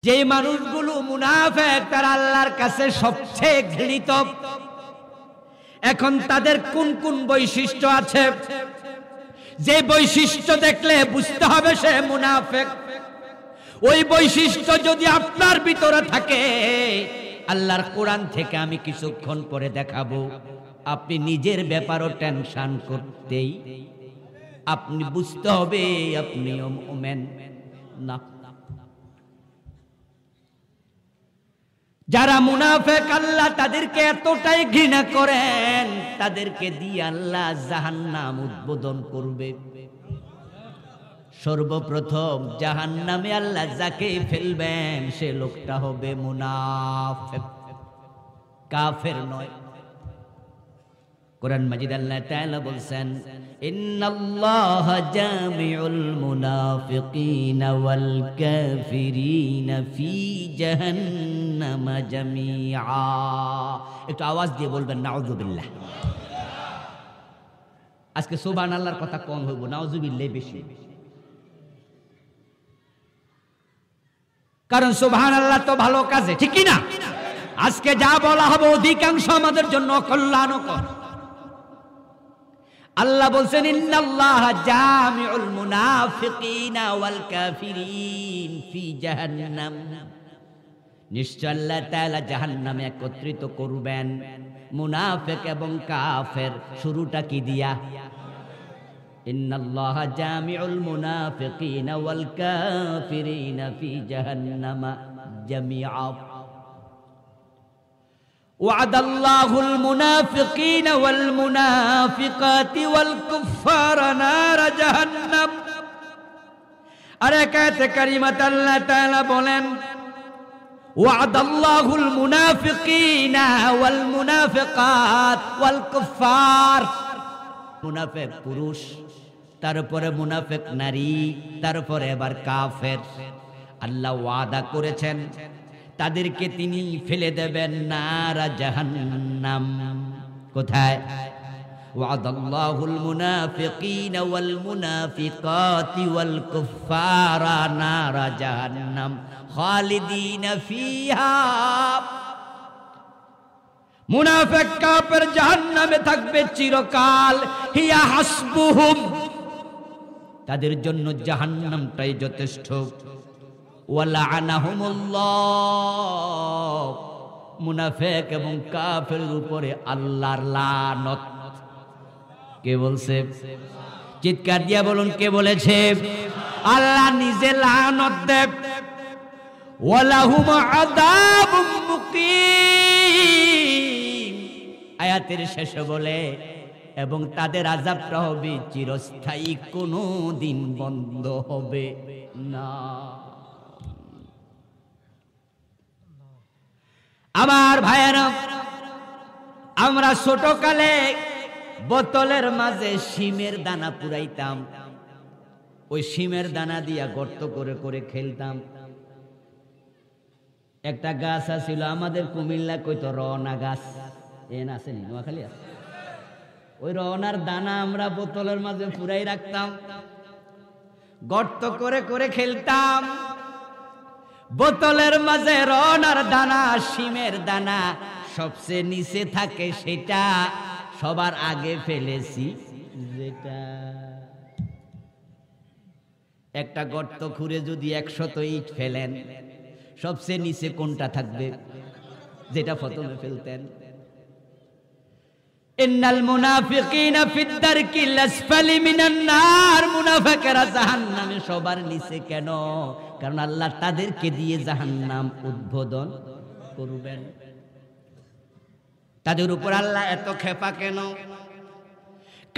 যে মানুষগুলো মুনাফিক তারা আল্লাহর কাছে সবচেয়ে ঘৃণিত। এখন তাদের কোন কোন বৈশিষ্ট্য আছে, যে বৈশিষ্ট্য দেখলে বুঝতে হবে সে মুনাফিক। ওই বৈশিষ্ট্য যদি আপনার ভিতরে থাকে, আল্লাহর কোরআন থেকে আমি কিছুক্ষণ পরে দেখাবো, আপনি নিজের ব্যাপারও টেনশন করতেই আপনি বুঝতে হবে আপনি মুমিন না। যারা মুনাফিক আল্লাহ তাদেরকে এতটাই ঘৃণা করেন, তাদেরকে দিয়ে আল্লাহ জাহান্নাম উদ্বোধন করবে। সর্বপ্রথম জাহান্নামে আল্লাহ যাকে ফেলবেন সে লোকটা হবে মুনাফিক, কাফের নয়। কোরআন মাজিদ আল্লাহ তাআলা বলেন, ইন্নাল্লাহা জামিউল মুনাফিকিনা ওয়াল কাফিরিনা ফি জাহান্নাম জামিআ। একটু আওয়াজ দিয়ে বলবেন নাউযুবিল্লাহ। আজকে সুবহানাল্লাহর কথা কম হইব, নাউযুবিল্লাহ বেশি। কারণ সুবহানাল্লাহ তো ভালো কাজে, ঠিক কি না? আজকে যা বলা হবে অধিকাংশ আমাদের জন্য অকল্যাণকর। আল্লাহ বলছেন, ইন্নাল্লাহা জামিউল মুনাফিকিনা ওয়াল কাফিরিন ফি জাহান্নাম। নিশ্চয় আল্লাহ তাআলা জাহান্নামে একত্রিত করবেন মুনাফিক এবং কাফের। শুরুটা কি দিয়া? ইন্নাল্লাহা জামিউল মুনাফিকিনা ওয়াল কাফিরিনা ফি জাহান্নাম জামিআ। وعد الله المنافقين والمنافقات والكفار نار جهنم। আর আয়াতে কারিমাতে আল্লাহ তাআলা বলেন, وعد الله المنافقين والمنافقات والكفار। মুনাফিক পুরুষ, তারপরে মুনাফিক নারী, তারপরে আবার কাফের। আল্লাহ ওয়াদা করেছেন তাদেরকে তিনি ফেলে দেবেন নারা জাহান্নাম। কোথায়? ওয়াদাল্লাহুল মুনাফিকিনা ওয়াল মুনাফিকাতি ওয়াল কুফারা নারা জাহান্নাম খালিদিনা ফিহা। মুনাফিক কাফের জাহান্নামে থাকবে চিরকাল। হিয়া হাসবুহুম, তাদের জন্য জাহান্নামটাই যথেষ্ট। ওয়ালাআনাহুমুল্লাহ, মুনাফিক এবং কাফেরের উপরে আল্লাহর লানত। কে বলছে? চিৎকার দিয়া বলুন, কে বলেছে? আল্লাহ নিজে লানত দেব। ওয়ালাহুম আযাবুম মুকিম। আয়াতের শেষে বলে, এবং তাদের আযাবটা হবে চিরস্থায়ী, কোনো দিন বন্ধ হবে না। আমার ভাইয়েরা, আমরা ছোটকালে বোতলের মাঝে শিমের দানা পুরাইতাম। ওই শিমের দানা দিয়া গর্ত করে করে খেলতাম। একটা গাছ আছিল আমাদের কুমিল্লা, কইতো রওনা গাছ। এন আসেনি, নোয়াখালী আছে। ওই রওনার দানা আমরা বোতলের মাঝে পুরাই রাখতাম, গর্ত করে করে খেলতাম। বোতলের মাঝে রওনার দানা, শিমের দানা সবচেয়ে নিচে থাকে, সেটা সবার আগে ফেলেছি। যেটা একটা গর্ত খুঁড়ে যদি 100 ইট ফেলেন, সবচেয়ে নিচে কোনটা থাকবে? যেটা প্রথমে ফেলতেন। ইন্নাল মুনাফিকিনা ফিদ দারকিল আসফালি মিনান নার। মুনাফিকরা জাহান্নামে সবার নিচে। কেন? কারণ আল্লাহ তাদেরকে দিয়ে জাহান্নাম উদ্বোধন করবেন। তাদের উপর আল্লাহ এত খেপা কেন?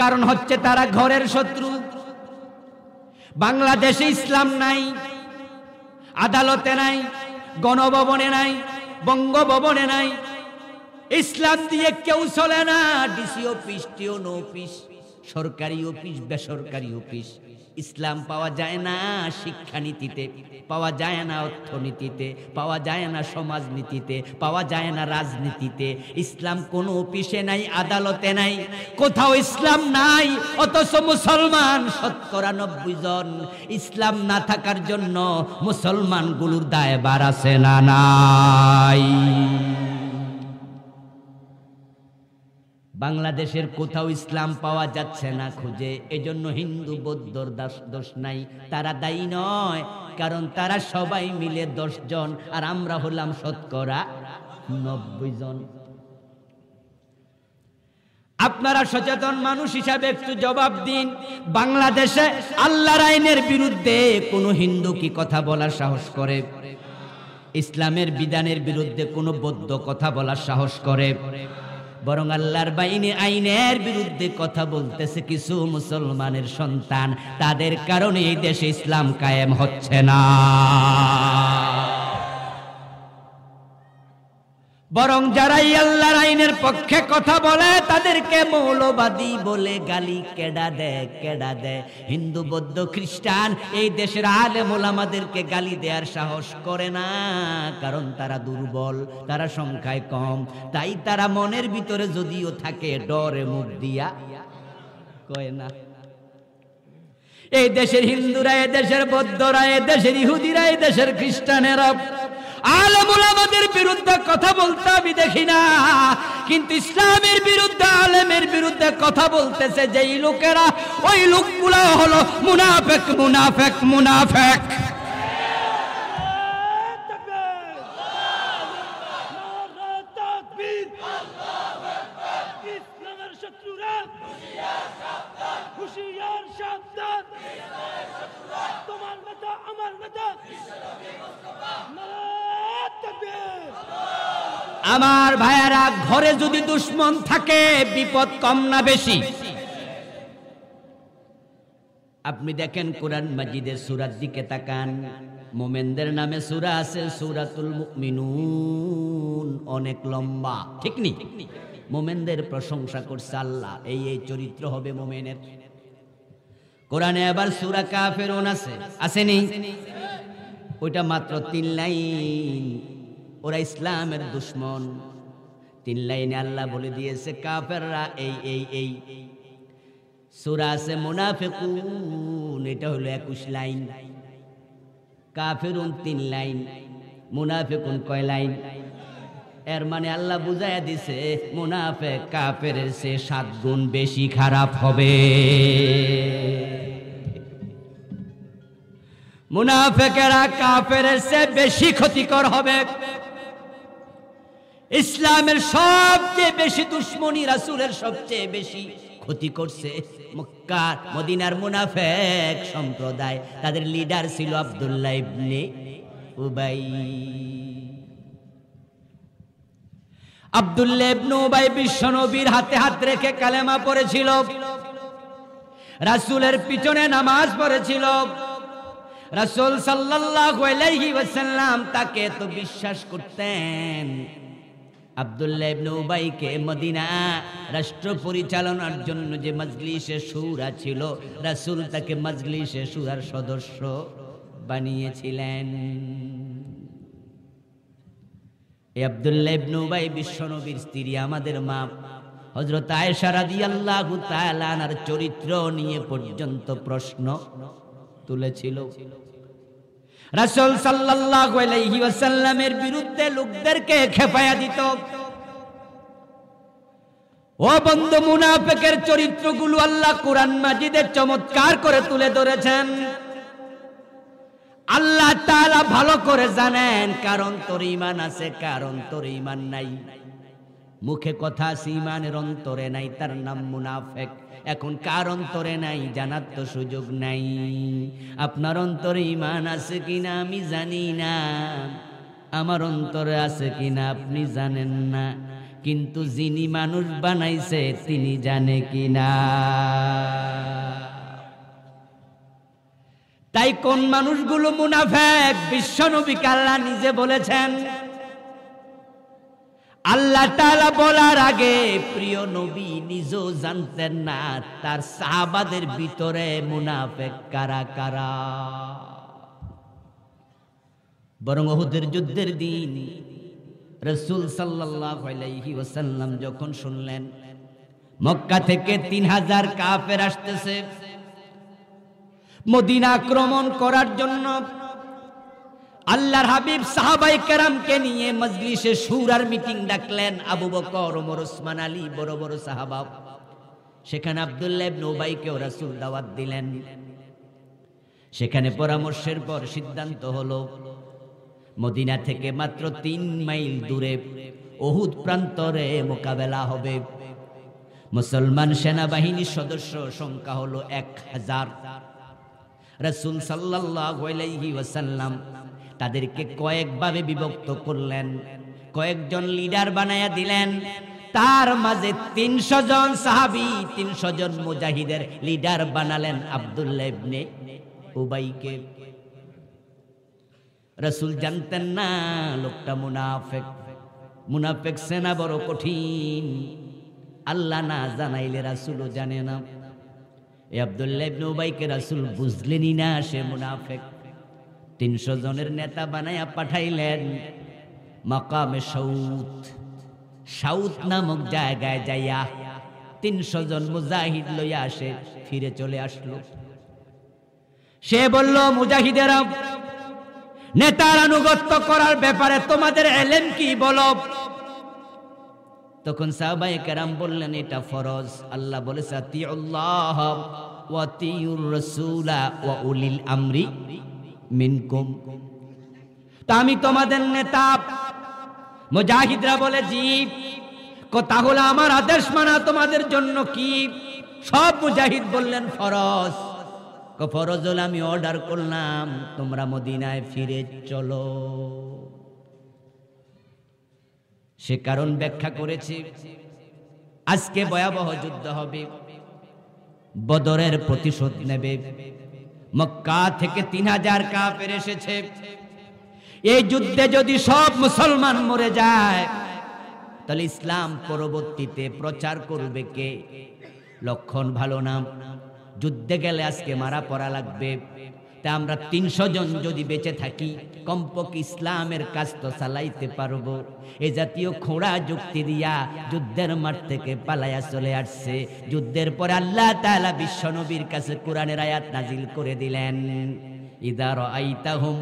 কারণ হচ্ছে তারা ঘরের শত্রু। বাংলাদেশে ইসলাম নাই, আদালতে নাই, গণভবনে নাই, বঙ্গভবনে নাই। ইসলাম দিয়ে কেউ চলে না। ডিসি অফিস, টিওন অফিস, সরকারি অফিস, বেসরকারি অফিস, ইসলাম পাওয়া যায় না শিক্ষানীতিতে, পাওয়া যায় না অর্থনীতিতে, পাওয়া যায় না সমাজনীতিতে, পাওয়া যায় না রাজনীতিতে। ইসলাম কোনো অফিসে নাই, আদালতে নাই, কোথাও ইসলাম নাই। অথচ মুসলমান ৯০% জন। ইসলাম না থাকার জন্য মুসলমানগুলোর দায়ভার আছে না নাই? বাংলাদেশের কোথাও ইসলাম পাওয়া যাচ্ছে না খুঁজে, এজন্য হিন্দু বৌদ্ধর দোষ নাই, তারা দায়ী নয়। কারণ তারা সবাই মিলে ১০ জন, আর আমরা হলাম ৯০ জন। আপনারা সচেতন মানুষ হিসাবে একটু জবাব দিন, বাংলাদেশে আল্লাহর আইনের বিরুদ্ধে কোন হিন্দু কি কথা বলার সাহস করে? ইসলামের বিধানের বিরুদ্ধে কোন বৌদ্ধ কথা বলার সাহস করে? বরং আল্লাহর আইনের বিরুদ্ধে কথা বলতেছে কিছু মুসলমানের সন্তান। তাদের কারণে এই দেশে ইসলাম কায়েম হচ্ছে না। বরং যারাই আল্লাহর আইনের পক্ষে কথা বলে তাদেরকে মৌলবাদী বলে গালি কেডা দেয়। হিন্দু বৌদ্ধ খ্রিস্টান এই দেশের আলেম ওলামাদেরকে গালি দেওয়ার সাহস করে না, কারণ তারা দুর্বল, তারা সংখ্যায় কম। তাই তারা মনের ভিতরে যদিও থাকে, ডরে মুখ দিয়া কয় না। এই দেশের হিন্দুরা, এই দেশের বৌদ্ধরা, এই দেশের ইহুদিরা, এই দেশের খ্রিস্টানেরা আলেম ওলামাদের বিরুদ্ধে কথা বলতে আমি দেখি না, কিন্তু ইসলামের বিরুদ্ধে, আলেমের বিরুদ্ধে কথা বলতেছে যেই লোকেরা, ওই লোকগুলো হলো মুনাফিক, মুনাফিক, মুনাফিক। আমার ভাইয়ারা, ঘরে যদি দুশ্মন থাকে বিপদ কম না বেশি? আপনি দেখেন কোরআন মাজিদের সূরার দিকে তাকান, মুমিনদের নামে সূরা আছে, সূরাতুল মুমিনুন, অনেক লম্বা, ঠিক নি? মুমিনদের প্রশংসা করছে আল্লাহ, এই চরিত্র হবে মুমিনের। কোরআনে আবার সূরা কাফিরুন আছে, আসেনি? ওইটা মাত্র ৩ লাইন। ওরা ইসলামের দুশ্মন। ৩ লাইনে আল্লাহ বলে দিয়েছে কাফেররা এই। সূরা আছে মুনাফিকুন, এটা হলো ২১ লাইন। কাফিরুন ৩ লাইন, মুনাফিকুন কয় লাইন? এর মানে আল্লাহ বুঝাইয়া দিছে মুনাফিক কাফেরের চেয়ে ৭ গুণ বেশি খারাপ হবে। মুনাফিকেরা কাফেরের চেয়ে বেশি ক্ষতিকর হবে। ইসলামের সবচেয়ে বেশি দুশ্মনী, রাসূলের সবচেয়ে বেশি ক্ষতি করছে মক্কা মদিনার মুনাফিক সম্প্রদায়। তাদের লিডার ছিল আব্দুল্লাহ ইবনে উবাই। আব্দুল্লাহ ইবনে উবাই বিশ্বনবীর হাতে হাত রেখে কালেমা পড়েছিল, রাসূলের পিছনে নামাজ পড়েছিল। রাসূল সাল্লাল্লাহু আলাইহি ওয়াসাল্লাম তাকে তো বিশ্বাস করতেন। আব্দুল্লাহ ইবনে উবাইকে মদিনা রাষ্ট্র পরিচালনার জন্য যে মজলিসে শুরা ছিল, রাসূল তাকে মজলিসে শুরার সদস্য বানিয়েছিলেন। এই আব্দুল্লাহ ইবনে উবাই বিশ্বনবীর স্ত্রী, আমাদের মা হযরত আয়েশা রাদিয়াল্লাহু তাআলা আনহার চরিত্র নিয়ে পর্যন্ত প্রশ্ন তুলেছিল। রাসূল সাল্লাল্লাহু আলাইহি ওয়াসাল্লামের বিরুদ্ধে লোকদেরকে খেপায়া দিত। ও বন্ধু, মুনাফিকের চরিত্রগুলো আল্লাহ কোরআন মাজিদে চমৎকার করে তুলে ধরেছেন। আল্লাহ তাআলা ভালো করে জানেন কারণ তোর ঈমান আছে, কারণ তোর ঈমান নাই। মুখে কথা আছে, ঈমানের অন্তরে নাই, তার নাম মুনাফিক। এখন কার অন্তরে নাই জানার তো সুযোগ নাই। আপনার অন্তরে ঈমান আছে কিনা আমি জানি না, আমার অন্তরে আছে কিনা আপনি জানেন না, কিন্তু যিনি মানুষ বানাইছে তিনি জানে কিনা। তাই কোন মানুষগুলো মুনাফিক, বিশ্বনবী আল্লাহ নিজে বলেছেন আল্লাহ তাআলা বলার আগে প্রিয় নবী নিজেও জানতেন না তার সাহাবাদের ভিতরে মুনাফিক কারা কারা। বরং উহুদের যুদ্ধের দিন রাসূল সাল্লাল্লাহু আলাইহি ওয়াসাল্লাম যখন শুনলেন মক্কা থেকে 3000 কাফের আসতেছে মদিনা আক্রমণ করার জন্য, আল্লাহর হাবিব সাহাবায়ে কেরামকে নিয়ে মজলিসে শুরার মিটিং ডাকলেন। আবু বকর, ওমর, ওসমান, আলী বড় বড় সাহাবা, সেখানে আব্দুল্লাহ ইবনে উবাইকেও রাসূল দাওয়াত দিলেন। সেখানে পরামর্শের পর সিদ্ধান্ত হলো মদিনা থেকে মাত্র 3 মাইল দূরে উহুদ প্রান্তরে মোকাবেলা হবে। মুসলমান সেনাবাহিনীর সদস্য সংখ্যা হলো 1000। রাসূল সাল্লাল্লাহু আলাইহি ওয়াসাল্লাম তাদেরকে কয়েকভাবে বিভক্ত করলেন, কয়েকজন লিডার বানায়া দিলেন। তার মাঝে 300 জন সাহাবী, 300 জন মুজাহিদের লিডার বানালেন আব্দুল্লাহ ইবনে উবাইকে। রাসূল জানতেন না লোকটা মুনাফিক। মুনাফিক সেনা বড় কঠিন, আল্লাহ না জানাইলে রাসূলও জানে না। এই আব্দুল্লাহ ইবনে উবাইকে রাসূল বুঝলেনই না সে মুনাফিক। 300 জনের নেতা বানায়া পাঠাইলেন মাকামে সাউত নামক জায়গায় যাইয়া 300 জন মুজাহিদ লইয়া আসে, ফিরে চলে আসলো। সে বলল, মুজাহিদেরা, নেতার আনুগত্য করার ব্যাপারে তোমাদের ইলম কি বলো? তখন সাহাবায়ে কেরাম বললেন, এটা ফরজ। আল্লাহ বলেছে, আতিউল্লাহ ওয়া আতিউর রাসূলা ওয়া উলিল আমরি মিনকুম। তা আমি তোমাদের নেতা। মুজাহিদরা বলে, জি। কথা হলো আমার আদেশ মানা তোমাদের জন্য কি? সব মুজাহিদ বললেন, ফরজ। ফরজ হলে আমি অর্ডার করলাম তোমরা মদিনায় ফিরে চলো। সে কারণ ব্যাখ্যা করেছি। আজকে ভয়াবহ যুদ্ধ হবে, বদরের প্রতিশোধ নেবে। মক্কা থেকে 3000 কাফের এসেছে। এই যুদ্ধে যদি সব মুসলমান মরে যায় তাহলে ইসলাম পরবর্তীতে প্রচার করবে কে? লক্ষণ ভালো না। যুদ্ধে গেলে আজকে মারা পড়া লাগবে। তা আমরা 300 জন যদি বেঁচে থাকি কমপক্ষে ইসলামের কাজ তো চালাইতে পারবো। এ জাতীয় খোঁড়া যুক্তি দিয়া যুদ্ধের মাঠ থেকে পালায়া চলে আসছে। যুদ্ধের পর আল্লাহ তাআলা বিশ্ব নবীর কাছে কোরআনের আয়াত নাজিল করে দিলেন, ইযা রাআইতাহুম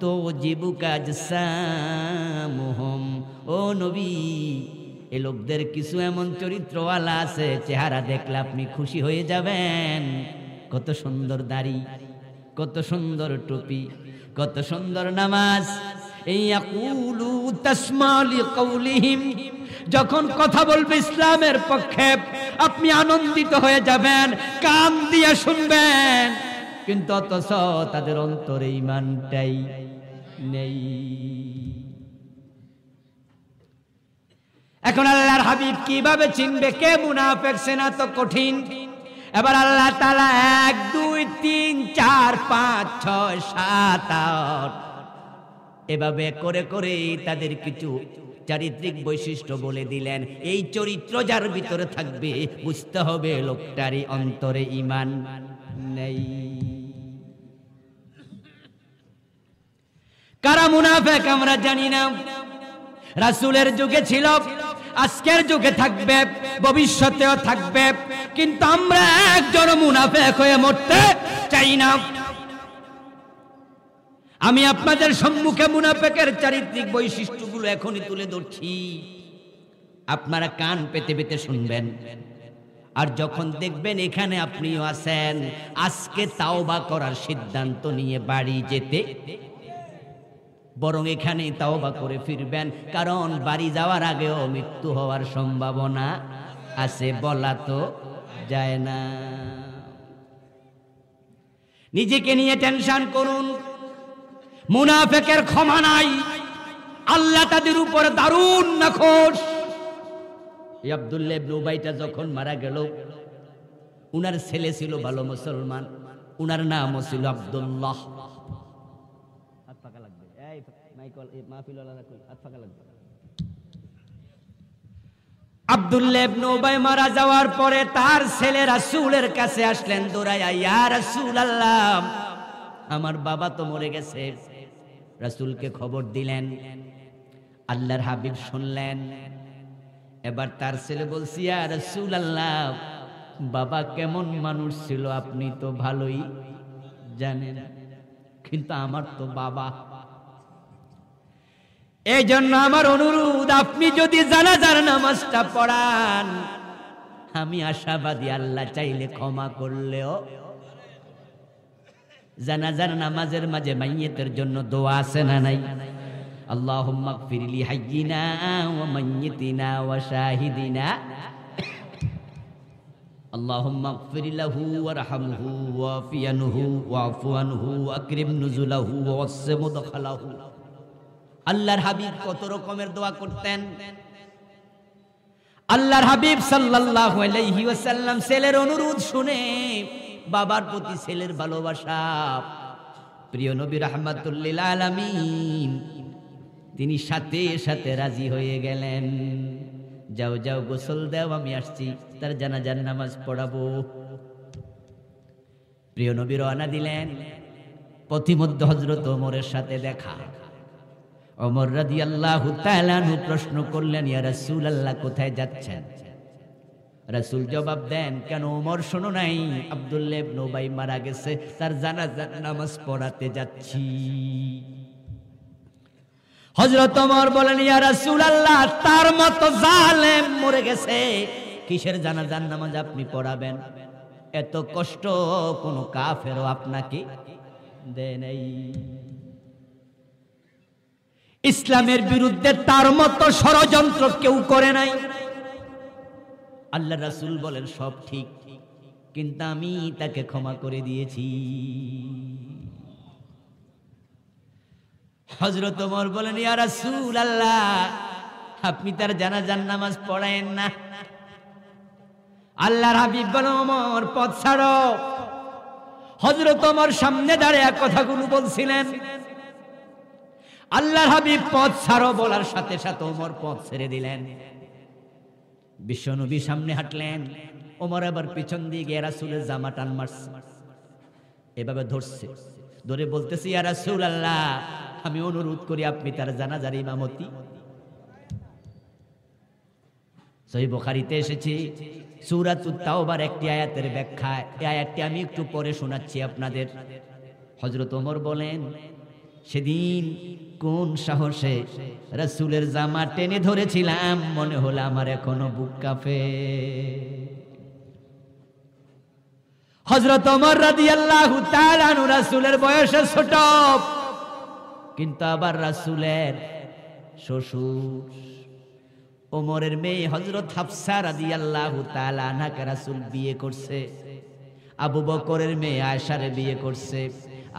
তুজিবুকা আজসামুহুম। ও নবী, এই লোকদের কিছু এমন চরিত্রওয়ালা আছে, চেহারা দেখলে আপনি খুশি হয়ে যাবেন। কত সুন্দর দাড়ি, কত সুন্দর টুপি, কত সুন্দর নামাজ। ইয়াকুলু তাসমা লিকাউলিহিম, যখন কথা বলবে ইসলামের পক্ষে আপনি আনন্দিত হয়ে যাবেন, কান দিয়ে শুনবেন। কিন্তু অথচ তাদের অন্তরে ঈমানটাই নেই। এখন আল্লাহর হাবিব কিভাবে চিনবে কে মুনাফিক? সেনা তো কঠিন। এবার আল্লাহ তাআলা 1 2 3 4 5 6 7 8 এভাবে করে করে তাদের কিছু চারিত্রিক বৈশিষ্ট্য বলে দিলেন। এই চরিত্র যার ভিতরে থাকবে বুঝতে হবে লোকটারই অন্তরে ঈমান নেই। কারা মুনাফিক আমরা জানি না। রাসূলের যুগে ছিল, আজকের যুগে থাকবে, ভবিষ্যতেও থাকবে। কিন্তু আমরা একজন মুনাফিক হয়ে মরতে চাই না। আমি আপনাদের সম্মুখে মুনাফিকের চারিত্রিক বৈশিষ্ট্যগুলো এখনই তুলে ধরছি, আপনারা কান পেতে পেতে শুনবেন। আর যখন দেখবেন এখানে আপনিও আছেন, আজকে তাওবা করার সিদ্ধান্ত নিয়ে বাড়ি যেতে, বরং এখানে তাওবা করে ফিরবেন। কারণ বাড়ি যাওয়ার আগেও মৃত্যু হওয়ার সম্ভাবনা আছে, বলা তো যায় না। নিজেকে নিয়ে টেনশন করুন, মুনাফিকের ক্ষমা নাই। আল্লাহ তাদের উপর দারুণ নাখোশ। এই আব্দুল্লাহ ইবনে উবাইটা যখন মারা গেল, উনার ছেলে ছিল ভালো মুসলমান, উনার নামও ছিল আব্দুল্লাহ। হাত পাকা লাগবে, এই মাইকল মাহফিল ওয়ালারা কই, হাত পাকা লাগবে। আব্দুল্লাহ ইবনে উবাই মারা যাওয়ার পরে তার ছেলে রাসূলের কাছে আসলেন দৌড়াইয়া, ইয়া রাসূলুল্লাহ, আমার বাবা তো মরে গেছে। রাসূলকে খবর দিলেন, আল্লাহর হাবিব শুনলেন। এবার তার ছেলে বলছে, ইয়া রাসূলুল্লাহ, বাবা কেমন মানুষ ছিল আপনি তো ভালোই জানেন, কিন্তু আমার তো বাবা। এই জন্য আমার অনুরোধ, আপনি যদি জানাজার নামাজটা পড়ান, আমি আশাবাদী আল্লাহ চাইলে ক্ষমা করলেও। জানাজার নামাজের মাঝে মাইয়িতের জন্য দোয়া আছে না নাই? আল্লাহুম্মা গফির লি হাইয়িনা ওয়া মাইয়িতিনা ওয়া শাহিদিনা, আল্লাহুম্মা গফির লাহু ওয়ারহামহু ওয়াফি আনহু ওয়াফু আনহু আকরিম নুজুলাহু ওয়াসসি মুদখালাহু। আল্লাহর হাবিব কত রকমের দোয়া করতেন। আল্লাহর হাবিব সাল্লাল্লাহু আলাইহি ওয়াসাল্লাম ছেলের অনুরোধ শুনে, বাবার প্রতি ছেলের ভালোবাসা, প্রিয় নবী রাহমাতুল লিল আলামিন তিনি সাথে সাথে রাজি হয়ে গেলেন। যাও যাও গোসল দাও, আমি আসছি, তার জানাজার নামাজ পড়াবো। প্রিয় নবী রওনা দিলেন। পথিমধ্যে হযরত ওমরের সাথে দেখা। ওমর রাদিয়াল্লাহু তাআলা আনহু প্রশ্ন করলেন, ইয়া রাসূলুল্লাহ, কোথায় যাচ্ছেন? রাসূল জবাব দেন, কেন ওমর শোনো নাই? আব্দুল্লাহ ইবনে উবাই মারা গেছে, তার জানাজার নামাজ পড়াতে যাচ্ছি। হযরত ওমর বলেন, ইয়া রাসূলুল্লাহ, তার মতো জালেম মরে গেছে, কিসের জানাজার নামাজ আপনি পড়াবেন? এত কষ্ট কোন কাফেরও আপনাকে দেয় নাই। ইসলামের বিরুদ্ধে তার মতো ষড়যন্ত্র কেউ করে নাই। আল্লাহ রাসূল বলেন, সব ঠিক, কিন্তু আমি তাকে ক্ষমা করে দিয়েছি। হযরত ওমর বলেন, ইয়া রাসূলুল্লাহ, আপনি তার জানাজার নামাজ পড়ায়েন না। আল্লাহর হাবিব বলেন, ওমর পথ ছাড়ো। হযরত ওমর সামনে দাঁড়িয়ে কথাগুলো বলছিলেন। আল্লাহর হাবিব পথ ছাড়ো বলার সাথে সাথে ওমর পথ ছেড়ে দিলেন। বিশ্বনবী সামনে হাঁটলেন, ওমর আবার পিছন দিয়ে গিয়ে রাসূলের জামা টান মারছে, এভাবে ধরছে, ধরে বলতেছে, ইয়া রাসূলুল্লাহ, আমি অনুরোধ করি আপনি তার জানাজার ইমামতি। সহিহ বুখারীতে এসেছে, সূরাতুত তাওবার একটি আয়াতের ব্যাখ্যা। এই আয়াতটি আমি একটু পরে শোনাচ্ছি আপনাদের। হযরত ওমর বলেন, সেদিন কোন সাহসে রাসূলের জামা টেনে ধরেছিলাম, মনে হলো আমার এখনো বুক কাঁপে। হযরত ওমর রাদিয়াল্লাহু তাআলা আনহু রাসূলের বয়সে ছোট, কিন্তু আবার রাসূলের শ্বশুর। ওমরের মেয়ে হযরত হাফসা রাদিয়াল্লাহু তাআলা আনহাকে রাসূল বিয়ে করছে। আবু বকরের মেয়ে আয়েশারে বিয়ে করছে।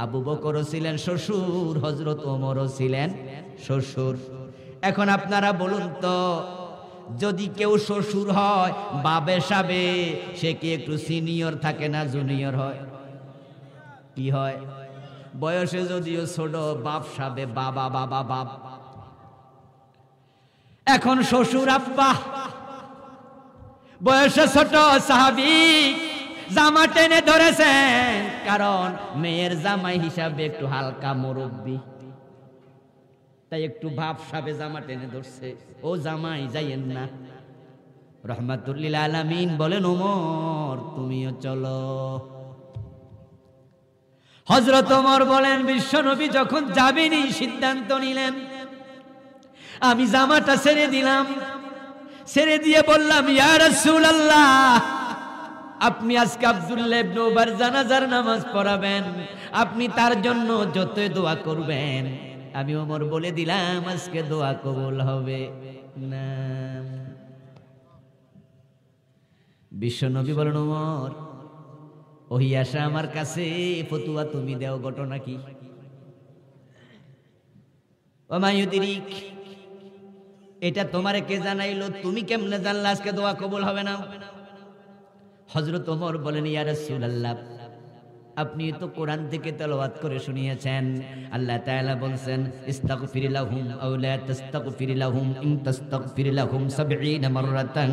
আবু বকরও ছিলেন শ্বশুর, হযরত ওমরও ছিলেন শ্বশুর। এখন আপনারা বলুন তো, যদি কেউ শ্বশুর হয় বাবে সাবে, সে কি একটু সিনিয়র থাকে না জুনিয়র হয়? কি হয়? বয়সে যদিও ছোট, বাপ সাবে, বাবা বাবা বাপ। এখন শ্বশুর আব্বা, বয়সে ছোট সাহাবী, জামা টেনে ধরেছেন, কারণ মেয়ের জামাই হিসাবে একটু হালকা মুরব্বী, তাই একটু ভাব সাবে জামা টেনে ধরছে। ও জামাই, যাইয়েন না। রাহমাতুল লিল আলামিন বলেন, ওমর তুমিও চলো। হযরত ওমর বলেন, বিশ্বনবী যখন যাবেনই সিদ্ধান্ত নিলেন, আমি জামাটা ছেড়ে দিলাম। ছেড়ে দিয়ে বললাম, ইয়া রাসূলুল্লাহ, আপনি আজকে আব্দুল্লাহ ইবনে উবার জানাজার নামাজ পড়াবেন, আপনি তার জন্য যতই দোয়া করবেন, আমি ওমর বলে দিলাম আজকে দোয়া কবুল হবে না। বিশ্বনবী বলেন, ওমর, ওহি আসা আমার কাছে, ফতুয়া তুমি দাও, ঘটনা কি? ওমা ইউদিরিক, এটা তোমারে কে জানাইলো? তুমি কেমনে জানলা আজকে দোয়া কবুল হবে না? হযরত ওমর বলেন, ইয়া রাসূলুল্লাহ, আপনি তো কোরআন থেকে তেলাওয়াত করে শুনিয়েছেন। আল্লাহ তাআলা বলছেন ইস্তাগফির লাহুম আও লা তাস্তাগফির লাহুম ইন তাস্তাগফির লাহুম 70 মাররাতান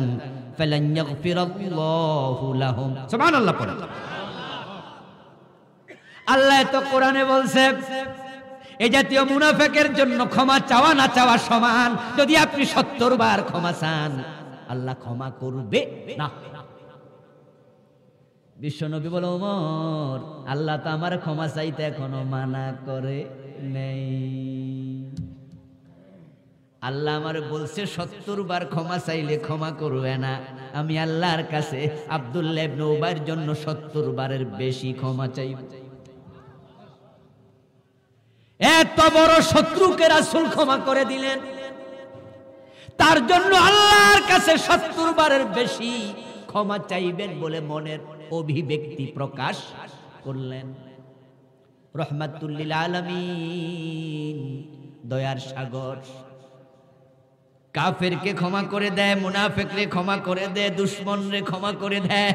ফালান ইয়াগফিরাল্লাহু লাহুম। সুবহানাল্লাহ পড়েন। আল্লাহ তো কোরআনে বলছে এই জাতীয় মুনাফিকের জন্য ক্ষমা চাওয়া না চাওয়া সমান। যদি আপনি 70 বার ক্ষমা চান আল্লাহ ক্ষমা করবে না। বিশ্বনবী বলে ওমর আল্লাহ তো আমার ক্ষমা চাইতে এখনো মানা করে নেই। আল্লাহ আমার বলছে 70 বার ক্ষমা চাইলে ক্ষমা করবে না। আমি আল্লাহর কাছে আব্দুল্লাহ ইবনে উবাইর জন্য 70 বারের বেশি ক্ষমা চাইব। এত বড় শত্রুকে রাসূল ক্ষমা করে দিলেন, তার জন্য আল্লাহর কাছে 70 বারের বেশি ক্ষমা চাইবেন বলে মনের অভিব্যক্তি প্রকাশ করলেন। রহমাতুল লিল আলামিন, দয়ার সাগর, কাফেরকে ক্ষমা করে দেয়, মুনাফিকরে ক্ষমা করে দেয়, দুশমনরে ক্ষমা করে দেয়,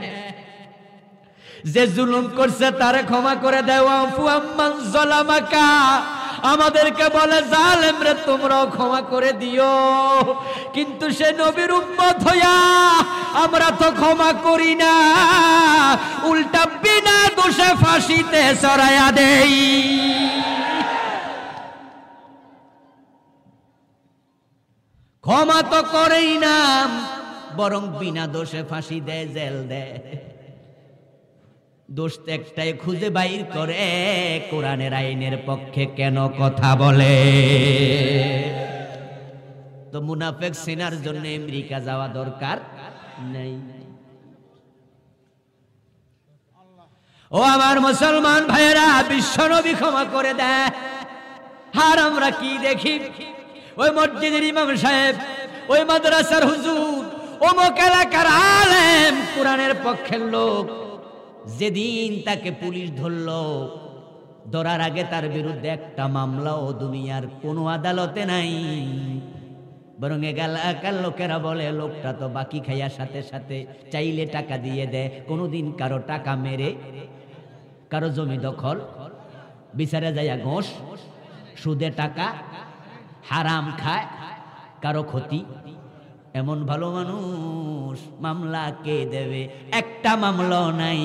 যে জুলুম করছে তারে ক্ষমা করে দেয়। ওয়াফু আম্মান যালামাকা, আমাদেরকে বলে জালেম রে তোমরাও ক্ষমা করে দিও, কিন্তু সে নবীর উম্মত হইয়া আমরা তো ক্ষমা করি না, উল্টা বিনা দোষে ফাঁসিতে চড়াইয়া দেই। ক্ষমা তো করেই না, বরং বিনা দোষে ফাঁসি দেয়, জেল দেয়। দোষ একটাই খুঁজে বাইর করে, কোরআনের আইনের পক্ষে কেন কথা বলে। তো মুনাফিক সিনার জন্য আমেরিকা যাওয়া দরকার নেই। ও আমার মুসলমান ভাইয়েরা, বিশ্বনবী ক্ষমা করে দেয়। আর আমরা কি দেখি, ওই মসজিদের ইমাম সাহেব, ওই মাদ্রাসার হুজুর, অমুক এলাকার আলেম, কোরআনের পক্ষের লোক, যেদিন তাকে পুলিশ ধরলো, ধরার আগে তার বিরুদ্ধে একটা মামলাও দুনিয়ার কোনো আদালতে নাই। বরং এলাকার লোকেরা বলে লোকটা তো বাকি খাইয়ার সাথে সাথে চাইলে টাকা দিয়ে দেয়, কোনোদিন কারো টাকা মেরে, কারো জমি দখল, বিচারে যাইয়া ঘোষ, সুদে টাকা, হারাম খায়, কারো ক্ষতি। এমন ভালো মানুষ মামলা কে দেবে? একটা মামলাও নাই,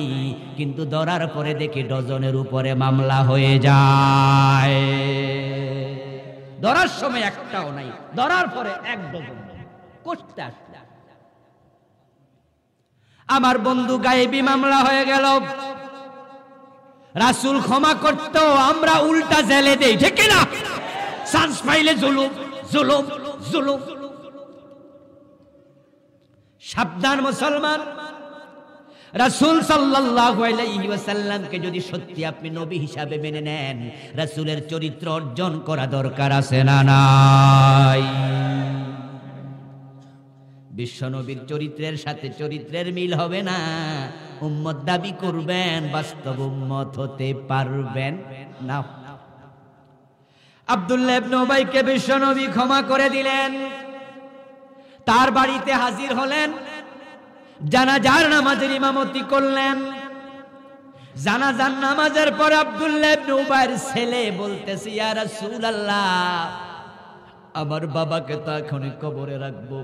কিন্তু ধরার পরে দেখি ডজনের উপরে মামলা হয়ে যায়। ধরার সময় একটাও নাই, ধরার পরে এক ডজন করতে আসলে। আমার বন্ধু গায়েবী মামলা হয়ে গেল, রাসূল ক্ষমা করতো, আমরা উল্টা জেলে দেই, ঠিক না? চান্স পাইলে জুলুম জুলুম জুলুম। সাবধান মুসলমান, রাসূল সাল্লাল্লাহু আলাইহি ওয়াসাল্লামকে যদি সত্যি আপনি নবী হিসাবে মেনে নেন, রাসূলের চরিত্র অর্জন করা দরকার আছে না নাই? বিশ্বনবীর চরিত্রের সাথে চরিত্রের মিল হবে না, উম্মত দাবি করবেন, বাস্তব উম্মত হতে পারবেন না। আব্দুল্লাহ ইবনে উবাইকে বিশ্বনবী ক্ষমা করে দিলেন, তার বাড়িতে হাজির হলেন, জানাজার নামাজের ইমামতি করলেন। জানাজার নামাজের পর আব্দুল্লাহ ইবনে উবাইর ছেলে বলতেছে, ইয়া রাসূলুল্লাহ, আমার বাবাকে তো এখনই কবরে রাখবো,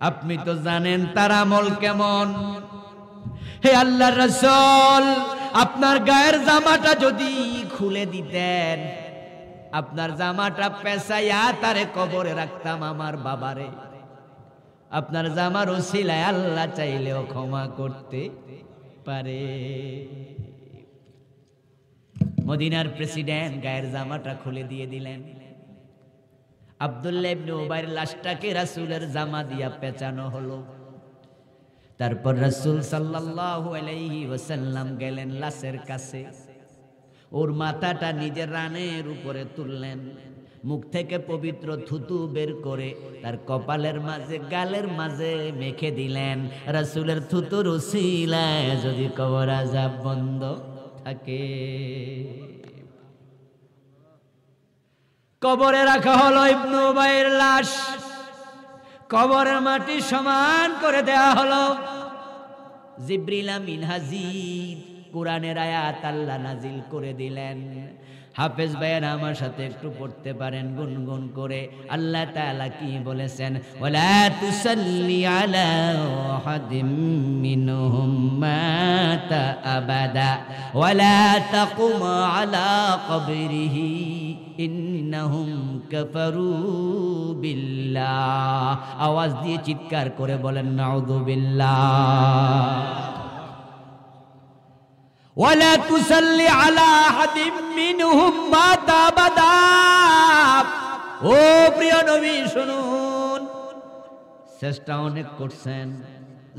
আপনি তো জানেন তার আমল কেমন। হে আল্লাহর রাসূল, আপনার গায়ের জামাটা যদি খুলে দিতেন, আপনার জামাটা পেঁচাইয়া তারে কবরে রাখতাম আমার বাবারে। আপনার জামার ওসিলায় আল্লাহ চাইলেও ক্ষমা করতে পারে। মদিনার প্রেসিডেন্ট গায়ের জামাটা খুলে দিয়ে দিলেন। আব্দুল্লাহ ইবনে উবাইর লাশটাকে রাসূলের জামা দিয়া পেঁচানো হলো। তারপর রাসূল সাল্লাল্লাহু আলাইহি ওয়াসাল্লাম গেলেন লাশের কাছে, ওর মাথাটা নিজের রানের উপরে তুললেন, মুখ থেকে পবিত্র থুতু বের করে তার কপালের মাঝে, গালের মাঝে মেখে দিলেন। রাসূলের থুতুর উসিলায় যদি কবর আযাব বন্ধ থাকে। কবরে রাখা হলো ইবনে উবাইয়ের লাশ, কবরের মাটি সমান করে দেয়া হলো। জিবরিল আমিন হাজির, কোরআনের আয়াত আল্লাহ নাজিল করে দিলেন। হাফেজ ভাইয়েরা আমার সাথে একটু পড়তে পারেন গুনগুন করে। আল্লাহ তাআলা কি বলেছেন? ওয়ালা তুসাল্লি আলা আহাদিম মিনহুম মাতা আবাদা ওয়ালা তাকুম আলা কবরিহি ইন্নাহুম কাফারু বিল্লাহ। আওয়াজ দিয়ে চিৎকার করে বলেন নাউযু বিল্লাহ। ওয়ালা তুসাল্লি আলা আহাদিম মিনহুম মাতা আবাদা। ও প্রিয় নবী শুনুন, চেষ্টা অনেক করছেন,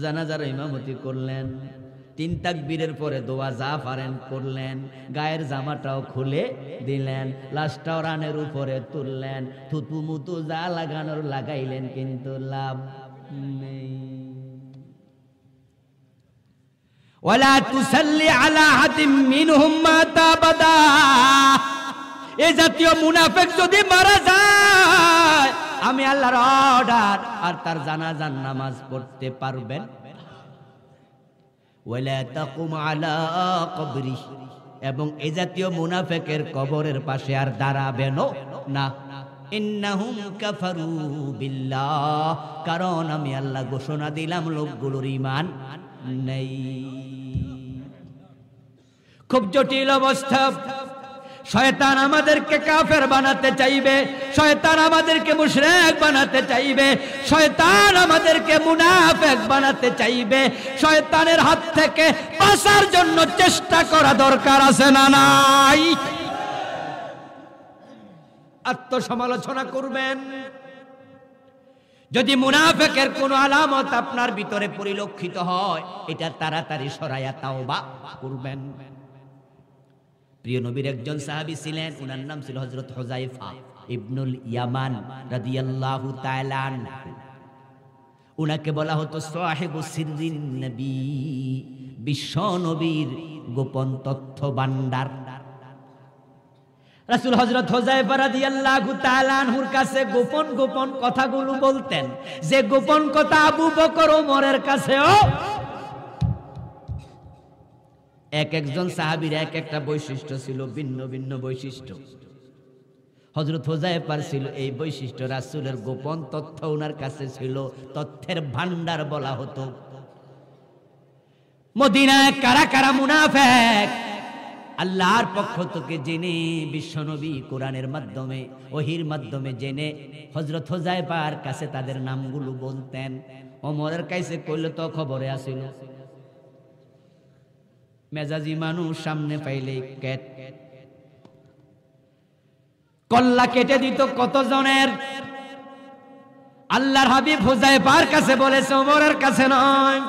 জানাজার ইমামতি করলেন, 3 তাকবীরের পরে দোয়া যা পারেন করলেন, গায়ের জামাটাও খুলে দিলেন, লাশটাও রানের উপরে তুললেন, থুতু মুতু যা লাগানোর লাগাইলেন, কিন্তু লাভ নেই। ওয়ালা তুসাল্লি আলা আহাদিম মিনহুম মাতা আবাদা। এই জাতীয় মুনাফিক যদি মারা যায়, আমি আল্লাহর অর্ডার আর তার জানাজার নামাজ পড়তে পারবেন। ওয়ালা তাকুম আলা কবরি, এবং এই জাতীয় মুনাফিকের কবরের পাশে আর দাঁড়াবেন না। ইন্নাহুম কাফারু বিল্লাহ, কারণ আমি আল্লাহ ঘোষণা দিলাম লোকগুলোর ঈমান নেই। খুব জটিল অবস্থা। শয়তান আমাদেরকে কাফের বানাতে চাইবে, শয়তান আমাদেরকে মুশরিক বানাতে চাইবে, শয়তান আমাদেরকে মুনাফিক বানাতে চাইবে। শয়তানের হাত থেকে বাঁচার জন্য চেষ্টা করা দরকার আছে না নাই? আত্মসমালোচনা করবেন। যদি মুনাফিকের কোনো আলামত আপনার ভিতরে পরিলক্ষিত হয়, এটা তাড়াতাড়ি সরায়া তাওবা করবেন। প্রিয় নবীর একজন সাহাবী ছিলেন, ওনার নাম ছিল হযরত হুযায়ফা ইবনুল ইয়ামান রাদিয়াল্লাহু তাআলা আনহু। উনাকে বলা হতো সাহিবু সিররিন নবী, বিশ্ব নবীর গোপন তথ্য ভান্ডার। রাসূল হযরত হুযায়ফা রাদিয়াল্লাহু তাআলা আনহুর কাছে গোপন গোপন কথাগুলো বলতেন, যে গোপন কথা আবু বকর ওমরের কাছেও। এক একজন সাহাবীর এক একটা বৈশিষ্ট্য ছিল, ভিন্ন ভিন্ন বৈশিষ্ট্য। হযরত হুযায়ফার ছিল এই বৈশিষ্ট্য, রাসূলের গোপন তথ্য ওনার কাছে ছিল, তথ্যের ভান্ডার বলা হতো। মদিনায় কারা কারা মুনাফিক আল্লাহর পক্ষ থেকে জেনে, বিশ্বনবী কোরআনের মাধ্যমে ওহীর মাধ্যমে জেনে হযরত হুযায়ফার কাছে তাদের নামগুলো বলতেন। ওমরের কাছে কইলে তো খবরে আসিল, মেজাজি মানুষ সামনে পাইলে কেট কল্লা কেটে দিত কত জনের। আল্লাহর হাবিব হুযায়ফার কাছে বলেছে, ওমরের কাছে নয়।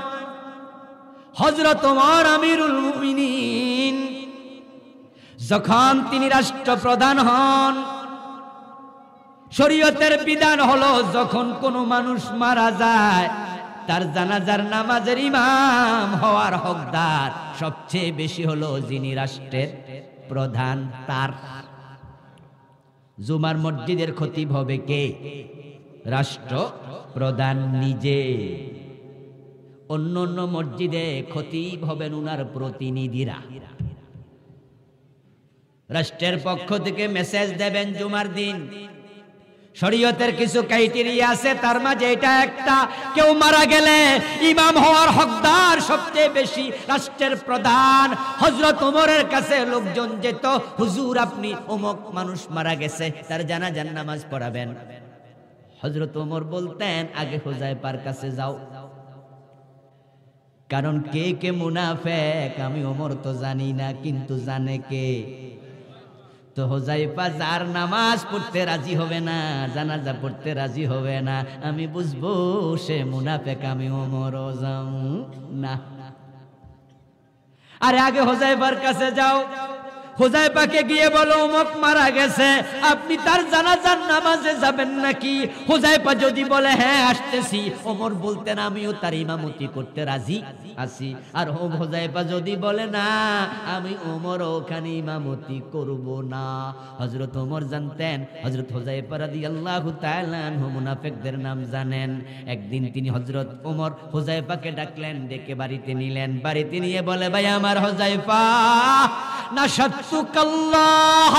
হযরত ওমর আমিরুল মুমিনিন যখন তিনি রাষ্ট্রপ্রধান হন, শরীয়তের বিধান হলো যখন কোনো মানুষ মারা যায়, তার জানাজার নামাজের ইমাম হওয়ার হকদার সবচেয়ে বেশি হলো যিনি রাষ্ট্রের প্রধান, তার। জুমার মসজিদের খতিব হবে কে? রাষ্ট্র প্রধান নিজে। অন্য অন্য মসজিদে খতিব হবেন উনার প্রতিনিধিরা। রাষ্ট্রের পক্ষ থেকে মেসেজ দেবেন জুমার দিন। শরীয়তের কিছু ক্রাইটেরিয়া আছে, তার মাঝে এটা একটা, কেউ মারা গেলে ইমাম হওয়ার হকদার সবচেয়ে বেশি রাষ্ট্রের প্রধান। হযরত ওমরের কাছে লোকজন যেত, হুজুর আপনি অমুক মানুষ মারা গেছে, তার জানাজার নামাজ পড়াবেন। হযরত ওমর বলতেন, আগে হুযায়ফার কাছে যাও, কারণ কে কে মুনাফিক আমি ওমর তো জানি না, কিন্তু জানে কে? তো হুযায়ফা যার নামাজ পড়তে রাজি হবে না, জানাজা পড়তে রাজি হবে না, আমি বুঝবো সে মুনাফিক, আমি ওমরও যাও না। আরে আগে হুযায়ফার কাছে যাও, হুযায়ফাকে গিয়ে বলো অমুক মারা গেছে, আপনি তার জানাজার নামাজে যাবেন নাকি? হুযায়ফা যদি বলে হ্যাঁ আসতেছি, ওমর বলতেন আমিও তার ইমামতি করতে রাজি আছি। আর হুযায়ফা যদি বলে না আমি ওমর ওখানে ইমামতি করব না, হযরত ওমর জানতেন হযরত হুযায়ফা রাদিয়াল্লাহু তাআলা আনহু মুনাফিকদের নাম জানেন। একদিন তিনি হযরত ওমর হুযায়ফাকে ডাকলেন, ডেকে বাড়িতে নিলেন। বাড়িতে নিয়ে বলে ভাই আমার হুযায়ফা, নাশাতুকাল্লাহ,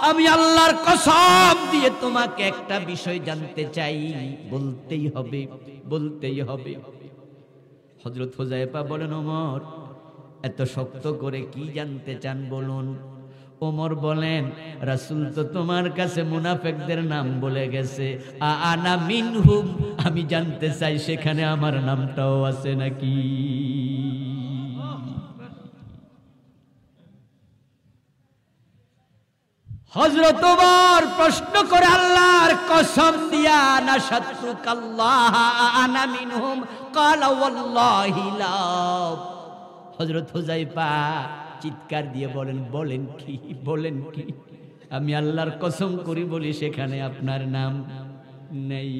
আমি আল্লাহর কসম দিয়ে তোমাকে একটা বিষয় জানতে চাই, বলতেই হবে বলতেই হবে। হযরত হুযায়ফা বলেন ওমর এত শক্ত করে কি জানতে চান বলুন। ওমর বলেন রাসূল তো তোমার কাছে মুনাফিকদের নাম বলে গেছে, আনা মিনহুম, আমি জানতে চাই সেখানে আমার নামটাও আছে নাকি। হযরত ওমর প্রশ্ন করে আল্লাহর কসম দিয়া, নাশাতুকাল্লাহ আনা মিনহুম, ক্বালা ওয়াল্লাহি লা। হযরত হুযায়ফা চিৎকার দিয়ে বলেন বলেন কি বলেন কি, আমি আল্লাহর কসম করি বলি সেখানে আপনার নাম নেই।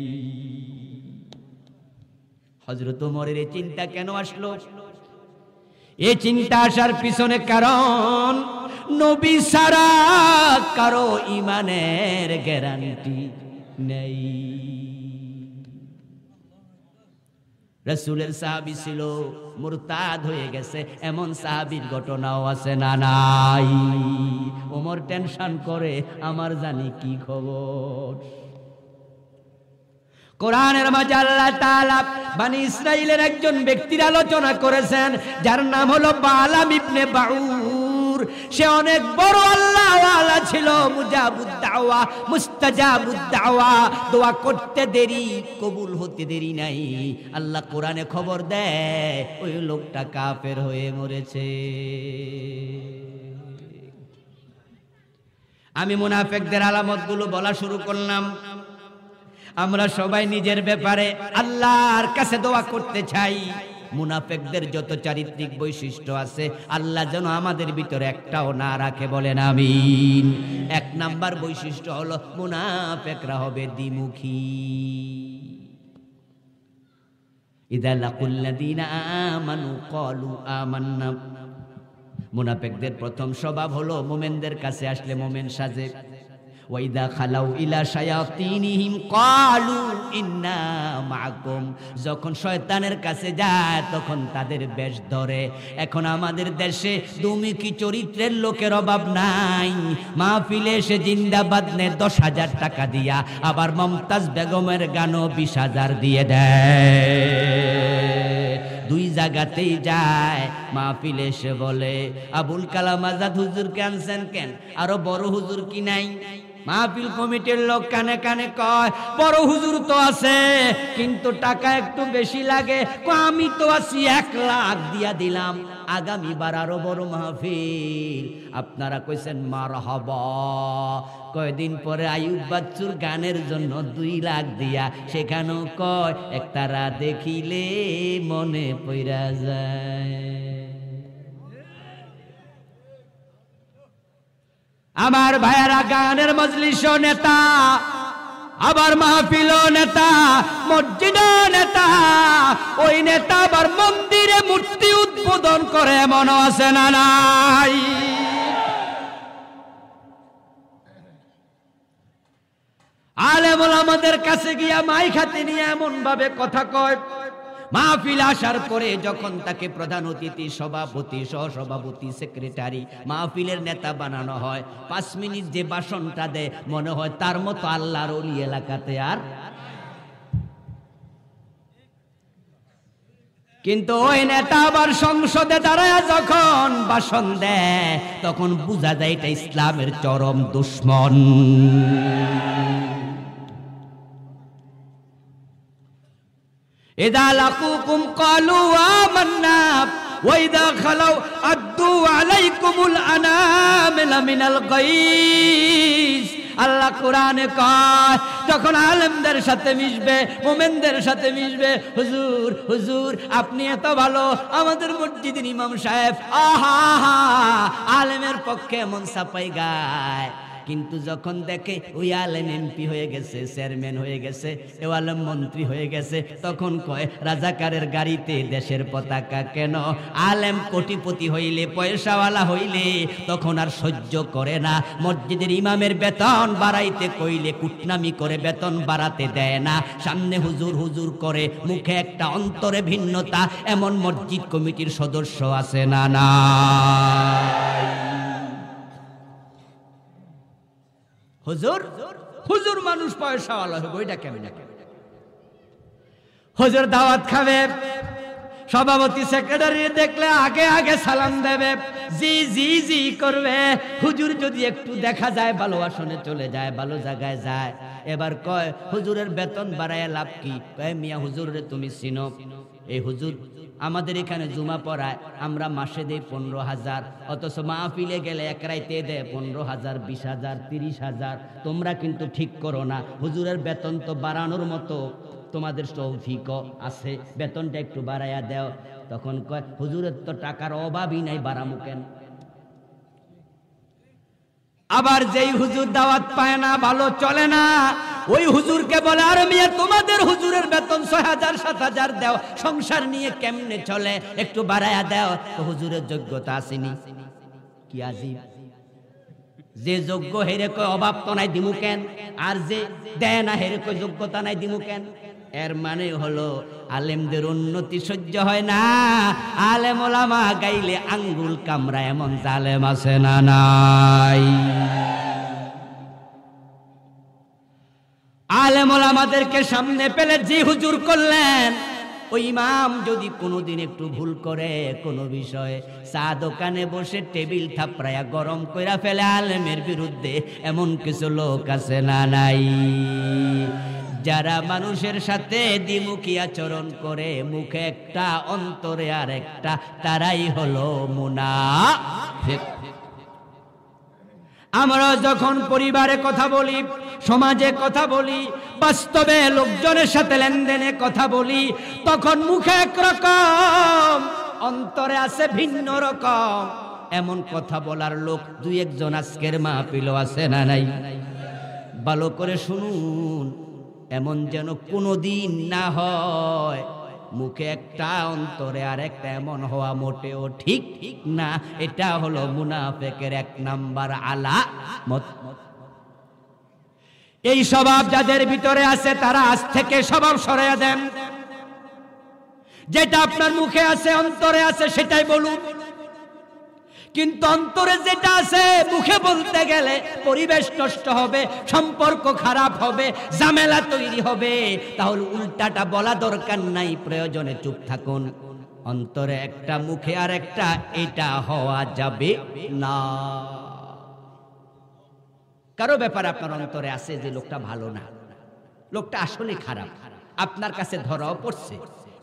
হযরত ওমরের এই চিন্তা কেন আসলো? এই চিন্তা আসার পিছনে কারণ নবী ছাড়া কারো ঈমানের গ্যারান্টি নেই। রাসূলের সাহাবী ছিল মুরতাদ হয়ে গেছে, এমন সাহাবীর ঘটনাও আছে না নাই? ওমর টেনশন করে আমার জানি কি খবর। কোরআনের মাঝে আল্লাহ তাআলা বনি ইসরাইলের একজন ব্যক্তির আলোচনা করেছেন যার নাম হলো বালাম ইবনে বাউর। সে অনেক বড় আল্লাহওয়ালা ছিল, মুজাবুদ দাওয়া, মুস্তাজাবুদ দাওয়া, দোয়া করতে দেরি কবুল হতে দেরি নাই। আল্লাহ কোরআনে খবর দেয় ওই লোকটা কাফের হয়ে মরেছে। আমি মুনাফিকদের আলামতগুলো বলা শুরু করলাম। আমরা সবাই নিজের ব্যাপারে আল্লাহর কাছে দোয়া করতে চাই। মুনাফিকদের যত চারিত্রিক বৈশিষ্ট্য আছে আল্লাহ যেন আমাদের ভিতরে একটাও না রাখে, বলেন আমিন। এক নাম্বার বৈশিষ্ট্য হলো মুনাফিকরা হবে দ্বিমুখী। ইযা লাকুল্লাযীনা আমানু ক্বালু আমান্না। মুনাফিকদের প্রথম স্বভাব হলো মুমিনদের কাছে আসলে মুমিন সাজে। ওয়াইদা খালাউ ইলা শায়াতিনহিম ক্বালু ইন্না মাআকুম। যখন শয়তানের কাছে যায় তখন তাদের বেশ ধরে। এখন আমাদের দেশে দুমুখী চরিত্রের লোকের অভাব নাই। মাহফিলে এসে জিন্দাবাদ নে 10,000 টাকা দিয়া, আবার মমতাজ বেগমের গানও 20,000 দিয়ে দেয়। দুই জায়গাতেই যায়। মাহফিলে এসে বলে আবুল কালাম আজাদ হুজুরকে আনছেন কেন, আরো বড় হুজুর কি নাই? মাহফিল কমিটির লোক কানে কানে কয় বড় হুজুর তো আছে কিন্তু টাকা একটু বেশি লাগে। আমি তো আছি 1 লাখ দিয়া দিলাম, আগামীবার আরো বড় মাহফিল। আপনারা কইছেন মারহাবা। কয়দিন পরে আইয়ুব বাচ্চুর গানের জন্য 2 লাখ দিয়া, সেখানেও কয় একতারা দেখিলে মনে পইরা যায়। আমার ভাইয়েরা, গানের মজলিসও নেতা, আবার মাহফিলও নেতা, মসজিদও নেতা। ওই নেতা আবার মন্দিরে মূর্তি উদ্বোধন করে, এমনও আছে না নাই? আলেম ওলামাদের কাছে গিয়া মাইক হাতে নিয়ে এমন ভাবে কথা কয়, মাহফিল আসার পরে যখন তাকে প্রধান অতিথি, সভাপতি, সহসভাপতি, সেক্রেটারি, মাহফিলের নেতা বানানো হয়, 5 মিনিট যে ভাষণটা দেয় মনে হয় তার মতো আল্লাহর ওলি এলাকাতে আর। কিন্তু ওই নেতা আবার সংসদে দাঁড়ায় যখন ভাষণ দেয় তখন বোঝা যায় এটা ইসলামের চরম দুশমন। إذا لقوكم قالوا آمنا وإذا خلوا أدوا عليكم الأنامل من الغيظ। আল্লাহ কোরআনে কয় যখন আলেমদের সাথে মিশবে, মোমেনদের সাথে মিশবে, হুজুর হুজুর আপনি এত ভালো, আমাদের মসজিদের ইমাম সাহেব আহা আলেমের পক্ষে এমন সাপাই গায়। কিন্তু যখন দেখে ওই আলেম এমপি হয়ে গেছে, চেয়ারম্যান হয়ে গেছে, ও আলেম মন্ত্রী হয়ে গেছে, তখন কয় রাজাকারের গাড়িতে দেশের পতাকা কেন? আলেম কোটিপতি হইলে, পয়সাওয়ালা হইলে তখন আর সহ্য করে না। মসজিদের ইমামের বেতন বাড়াইতে কইলে কুটনামি করে বেতন বাড়াতে দেয় না। সামনে হুজুর হুজুর করে, মুখে একটা, অন্তরে ভিন্নতা। এমন মসজিদ কমিটির সদস্য আছে না না? হুজুর হুজুর মানুষ পয়সাওয়ালা হবে, ওইটা কেমন? হুজুর দাওয়াত খাবে, সভাপতি সেক্রেটারি দেখলে আগে আগে সালাম দেবে, জি জি জি করবে। হুজুর যদি একটু দেখা যায় ভালো আসনে চলে যায়, ভালো জায়গায় যায়, এবার কয় হুজুরের বেতন বাড়ায় লাভ কি? কয় মিয়া হুজুরে তুমি চিনো? এই হুজুর আমাদের এখানে জুমা পড়ায়, আমরা মাসে দেই 15,000, অথচ মাহফিলে গেলে এক রাইতে দেয় 15,000, 20,000, 30,000। তোমরা কিন্তু ঠিক করো না। হুজুরের বেতন তো বাড়ানোর মতো তোমাদের তৌফিকও আছে, বেতনটা একটু বাড়াইয়া দাও। তখন কয় হুজুরের তো টাকার অভাবই নাই, বাড়ামু কেন? আবার যেই হুজুর দাওয়াত পায় না, ভালো চলে না, ওই হুজুরকে বলে আরে মিয়া তোমাদের হুজুরের বেতন 6,000 7,000 দাও, সংসার নিয়ে কেমনে চলে, একটু বাড়ায়া দাও। তো হুজুরের যোগ্যতা আসেনি। কি আজিব! যে যোগ্য হেরে কয় অভাব তো নাই, দিমু কেন? আর যে দেয় না হেরে কয় যোগ্যতা নাই, দিমু কেন? এর মানে হলো আলেমদের উন্নতি সহ্য হয় না। আলেম ওলামা গাইলে আঙ্গুল কামড়া, এমন জালেম আছে না নাই? আলেম ওলামাদেরকে সামনে পেলে যে হুজুর করলেন, ওই ইমাম যদি কোনোদিন একটু ভুল করে কোনো বিষয়ে, চা দোকানে বসে টেবিল থাপড়ায়া গরম কইরা ফেলে আলেমের বিরুদ্ধে, এমন কিছু লোক আছে না নাই? যারা মানুষের সাথে দ্বিমুখী আচরণ করে, মুখে একটা অন্তরে আর একটা, তারাই হলো মুনাফিক। আমরা যখন পরিবারে কথা বলি, সমাজে কথা বলি, বাস্তবে লোকজনের সাথে লেনদেনে কথা বলি, তখন মুখে একরকম, অন্তরে আছে ভিন্ন রকম। এমন কথা বলার লোক দুই একজন আজকের মাহফিলও আছে না নাই? ভালো করে শুনুন, এমন যেন কোনোদিন না হয়। মুখে একটা, অন্তরে আর একটা, এমন হওয়া মোটেও ঠিক না। এটা হলো মুনাফিকের 1 নাম্বার আলামত। এই স্বভাব যাদের ভিতরে আছে, তারা আজ থেকে স্বভাব সরাইয়া দেন। যেটা আপনার মুখে আছে, অন্তরে আছে, সেটাই বলুন। কিন্তু অন্তরে যেটা আছে, মুখে বলতে গেলে পরিবেশ নষ্ট হবে, সম্পর্ক খারাপ হবে, ঝামেলা তৈরি হবে। তাহলে উল্টাটা বলা দরকার নাই, প্রয়োজনে চুপ থাকুন। অন্তরে একটা, মুখে আর একটা, এটা হওয়া যাবে না। কারো ব্যাপারে আপনার অন্তরে আছে যে লোকটা ভালো না, লোকটা আসলে খারাপ, আপনার কাছে ধরাও পড়ছে,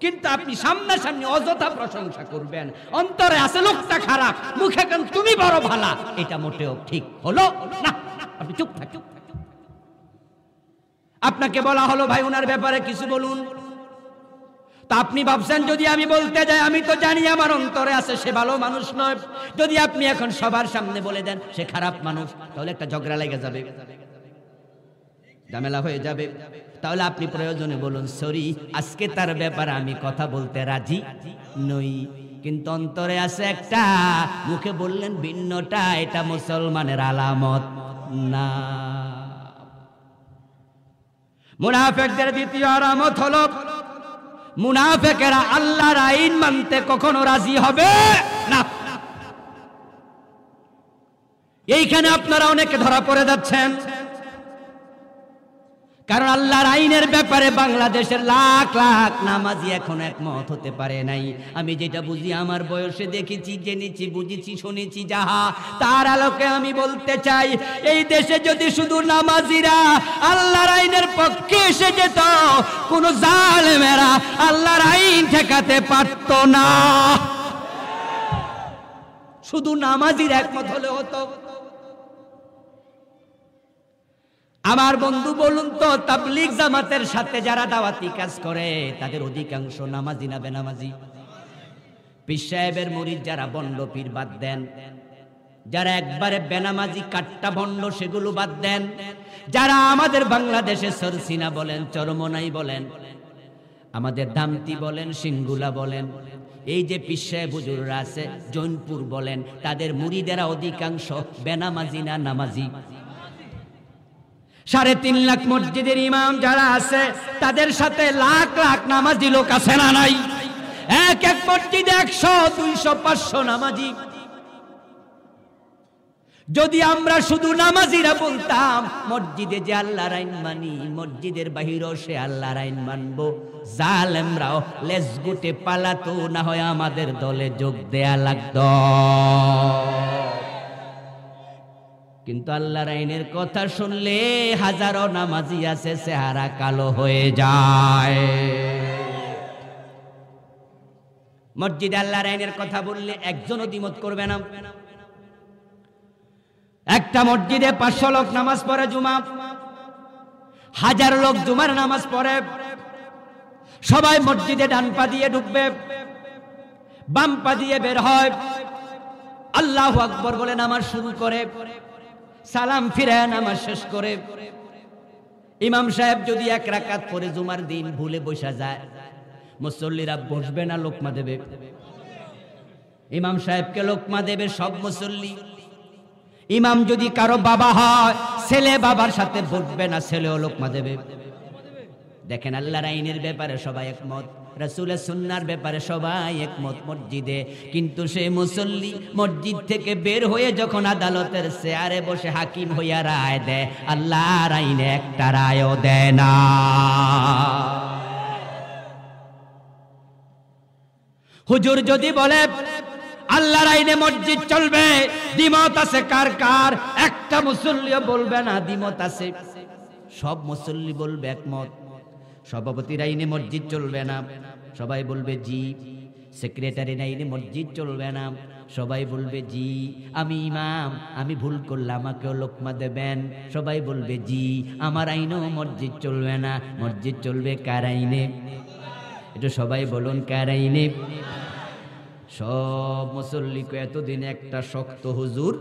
কিন্তু আপনি সামনাসামনি অযথা প্রশংসা করবেন। অন্তরে আছে লোকটা খারাপ, মুখে কেন তুমি বড় ভালা, এটা মোটেও ঠিক হলো না। আপনি চুপ থাকুন। আপনাকে বলা হলো ভাই ওনার ব্যাপারে কিছু বলুন, তা আপনি ভাবছেন যদি আমি বলতে যাই, আমি তো জানি আমার অন্তরে আছে সে ভালো মানুষ নয়। যদি আপনি এখন সবার সামনে বলে দেন সে খারাপ মানুষ, তাহলে একটা ঝগড়া লেগে যাবে, ঝামেলা হয়ে যাবে। তাহলে আপনি প্রয়োজনে বলুন সরি, আজকে তার ব্যাপারে আমি কথা বলতে রাজি নই। কিন্তু অন্তরে আছে একটা, মুখে বললেন ভিন্নটা, এটা মুসলমানের আলামত না। মুনাফিকদের দ্বিতীয় আলামত হলো, মুনাফিকেরা আল্লাহর আইন মানতে কখনো রাজি হবে না। এইখানে আপনারা অনেকে ধরা পড়ে যাচ্ছেন, কারণ আল্লাহর আইনের ব্যাপারে বাংলাদেশের লাখ লাখ নামাজি এখন একমত হতে পারে নাই। আমি যেটা বুঝি, আমার বয়সে দেখেছি, জেনেছি, বুঝেছি, শুনেছি যাহা, তার আলোকে আমি বলতে চাই, এই দেশে যদি শুধু নামাজিরা আল্লাহর আইনের পক্ষে এসে যেত, কোন জালেমেরা আল্লাহর আইন ঠেকাতে পারত না। শুধু নামাজিরা একমত হলে হতো। আমার বন্ধু বলুন তো, তাবলীগ জামাতের সাথে যারা দাওয়াতি কাজ করে তাদের অধিকাংশ নামাজি না বেনামাজি? পীর সাহেবের মুরিদ যারা বন্ড পীর বাদ দেন, যারা একবারে বেনামাজি কাট্টা ভণ্ড সেগুলো বাদ দেন, যারা আমাদের বাংলাদেশে সরসিনা বলেন, চরমনাই বলেন, আমাদের দামতি বলেন, সিঙ্গুলা বলেন, এই যে পীর সাহেব হুজুররা আছে জৈনপুর বলেন, তাদের মুরিদেরা অধিকাংশ বেনামাজি না নামাজি? 3.5 লাখ মসজিদের ইমাম যারা আছে তাদের সাথে লাখ লাখ নামাজি লোক আছে না নাই? এক এক মসজিদে 100, 200, 500 নামাজি। যদি আমরা শুধু নামাজিরা বলতাম মসজিদে যে আল্লাহর আইন মানি, মসজিদের বাহিরেও সে আল্লাহর আইন মানবো, জালেমরাও লেজ গুটে পালাতো, না হয় আমাদের দলে যোগ দেয়া লাগতো। কিন্তু আল্লাহর আইনের কথা শুনলে হাজারো নামাজি আছে চেহারা কালো হয়ে যায়। মসজিদে আল্লাহর আইনের কথা বললে একজনও দ্বিমত করবে না। একটা মসজিদে 500 লোক নামাজ পড়ে জুমা, 1000 লোক জুমার নামাজ পড়ে। সবাই মসজিদে ডান পা দিয়ে ঢুকবে, বাম পা দিয়ে বের হয়, আল্লাহু আকবার বলে নামাজ শুরু করে, সালাম ফিরে নামাজ শেষ করে। ইমাম সাহেব যদি 1 রাকাত পড়ে জুমার দিন ভুলে বসা যায়, মুসল্লিরা বসবে না লোকমা দেবে? ইমাম সাহেবকে লোকমা দেবে সব মুসল্লি। ইমাম যদি কারো বাবা হয়, ছেলে বাবার সাথে বসবে না, ছেলেও লোকমা দেবে। দেখেন আল্লাহর আইনের ব্যাপারে সবাই একমত, রাসূলের সুন্নাহর ব্যাপারে সবাই একমত মসজিদে। কিন্তু সেই মুসল্লি মসজিদ থেকে বের হয়ে যখন আদালতের চেয়ারে বসে হাকিম হইয়া রায় দেয়, আল্লাহর আইনে একটা রায়ও দেয় না। হুজুর যদি বলে আল্লাহর আইনে মসজিদ চলবে, দ্বিমত আছে কার কার? একটা মুসল্লিও বলবে না দ্বিমত আছে, সব মুসল্লি বলবে একমত। সভাপতির আইনে মসজিদ চলবে না, সবাই বলবে জি। সেক্রেটারির আইনে মসজিদ চলবে না, সবাই বলবে জি। আমি ইমাম, আমি ভুল করলে আমাকেও লোকমা দেবেন, সবাই বলবে জি। আমার আইনেও মসজিদ চলবে না, মসজিদ চলবে কার আইনে? এটা সবাই বলুন কার আইনে? সব মুসল্লিকে এতদিন একটা শক্ত হুজুর,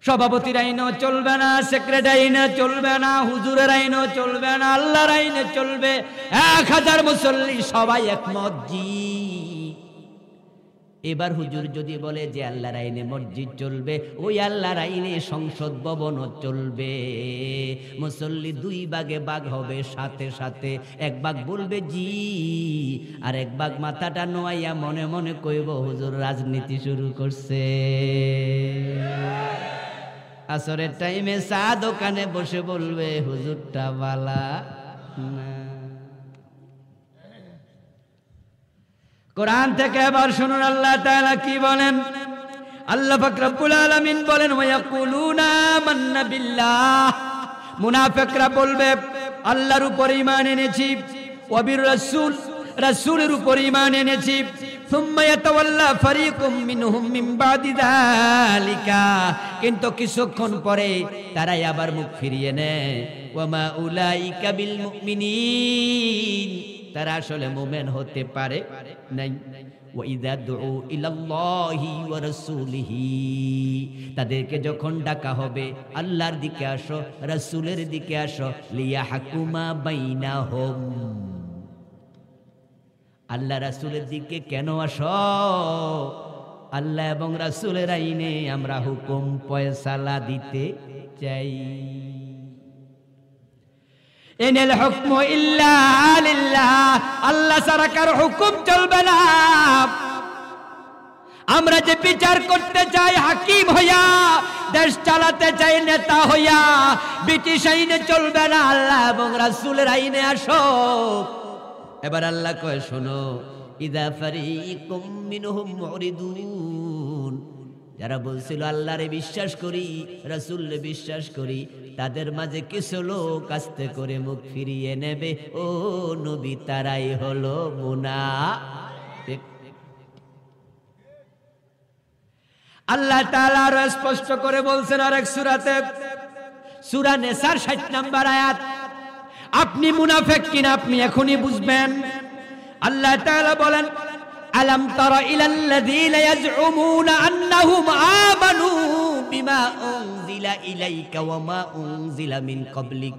সভাপতির আইনও চলবে না, সেক্রেটারি আইনে চলবে না, হুজুরের আইনও চলবে না, আল্লাহর আইনে চলবে। 1000 মুসল্লি সবাই একমত জি। এবার হুজুর যদি বলে যে আল্লাহর আইনে মসজিদ চলবে, ওই আল্লাহর আইনে সংসদ ভবনও চলবে। মুসল্লি 2 ভাগে ভাগ হবে, সাথে সাথে 1 ভাগ বলবে জি, আর 1 ভাগ মাথাটা নোয়াইয়া মনে মনে কইব হুজুর রাজনীতি শুরু করছে। আসরের টাইমে চা দোকানে বসে বলবে হুজুরটা বালা না। কোরআন থেকে আবার শুনুন আল্লাহ তাআলা কি বলেন। আল্লাহ পাক রব্বুল আলামিন বলেন, ওয়ায়াকুলুনা আমান্না বিল্লাহ, মুনাফিকরা বলবে আল্লাহর উপর ঈমান এনেছি, ওয়া বির রাসূল, রাসূলের উপর ঈমান এনেছি। সুম্মা ইয়াতাওয়াল্লা ফারিকুম মিনহুম মিন বাদি যালিকা, কিন্তু কিছুক্ষণ পরে তারাই আবার মুখ ফিরিয়ে নেয়। ওয়া মা উলাইকা বিল মুমিনিন, তারা আসলে মুমিন হতে পারে নাই। ওয়া ইযা দুউ ইলাল্লাহি ওয়া রাসূলিহি, তাদেরকে যখন ডাকা হবে আল্লাহর দিকে আসো, রাসূলের দিকে আসো, লিয়াহকুমা বাইনাহুম, আল্লাহ রাসূলের দিকে কেন আসো? আল্লাহ এবং রাসূলের আইনে আমরা হুকুম ফয়সালা দিতে চাই। ইনাল হুকমু ইল্লা লিল্লাহ, আল্লাহ ছাড়া কারো হুকুম চলবে না। আমরা যে বিচার করতে চাই হাকিম হইয়া, দেশ চালাতে চাই নেতা হইয়া, ব্রিটিশ আইনে চলবে না, আল্লাহ এবং রাসূলের আইনে আসো। এবার আল্লাহ কয় শোনো, ইযা ফারিকুম মিনহুম মুরিদুন, যারা বলছিল আল্লাহরে বিশ্বাস করি, রাসূলরে বিশ্বাস করি, তাদের মাঝে কিছু লোক আস্তে করে মুখ ফিরিয়ে নেবে। ও নবী, তারাই হলো মুনাফিক। আল্লাহ তাআলা আরো স্পষ্ট করে বলছেন আরেক সূরাতে, সূরা নিসার 60 নম্বর আয়াত। আপনি মুনাফিক কিনা আপনি এখনই বুঝবেন। আল্লাহ তাআলা বলেন, আলাম তারা ইলাল্লাযীনা ইয়াজউমুনা আন্নাহুম আমানু বিমা উনজিলা ইলাইকা ওয়া মা উনজিলা মিন ক্বাবলিক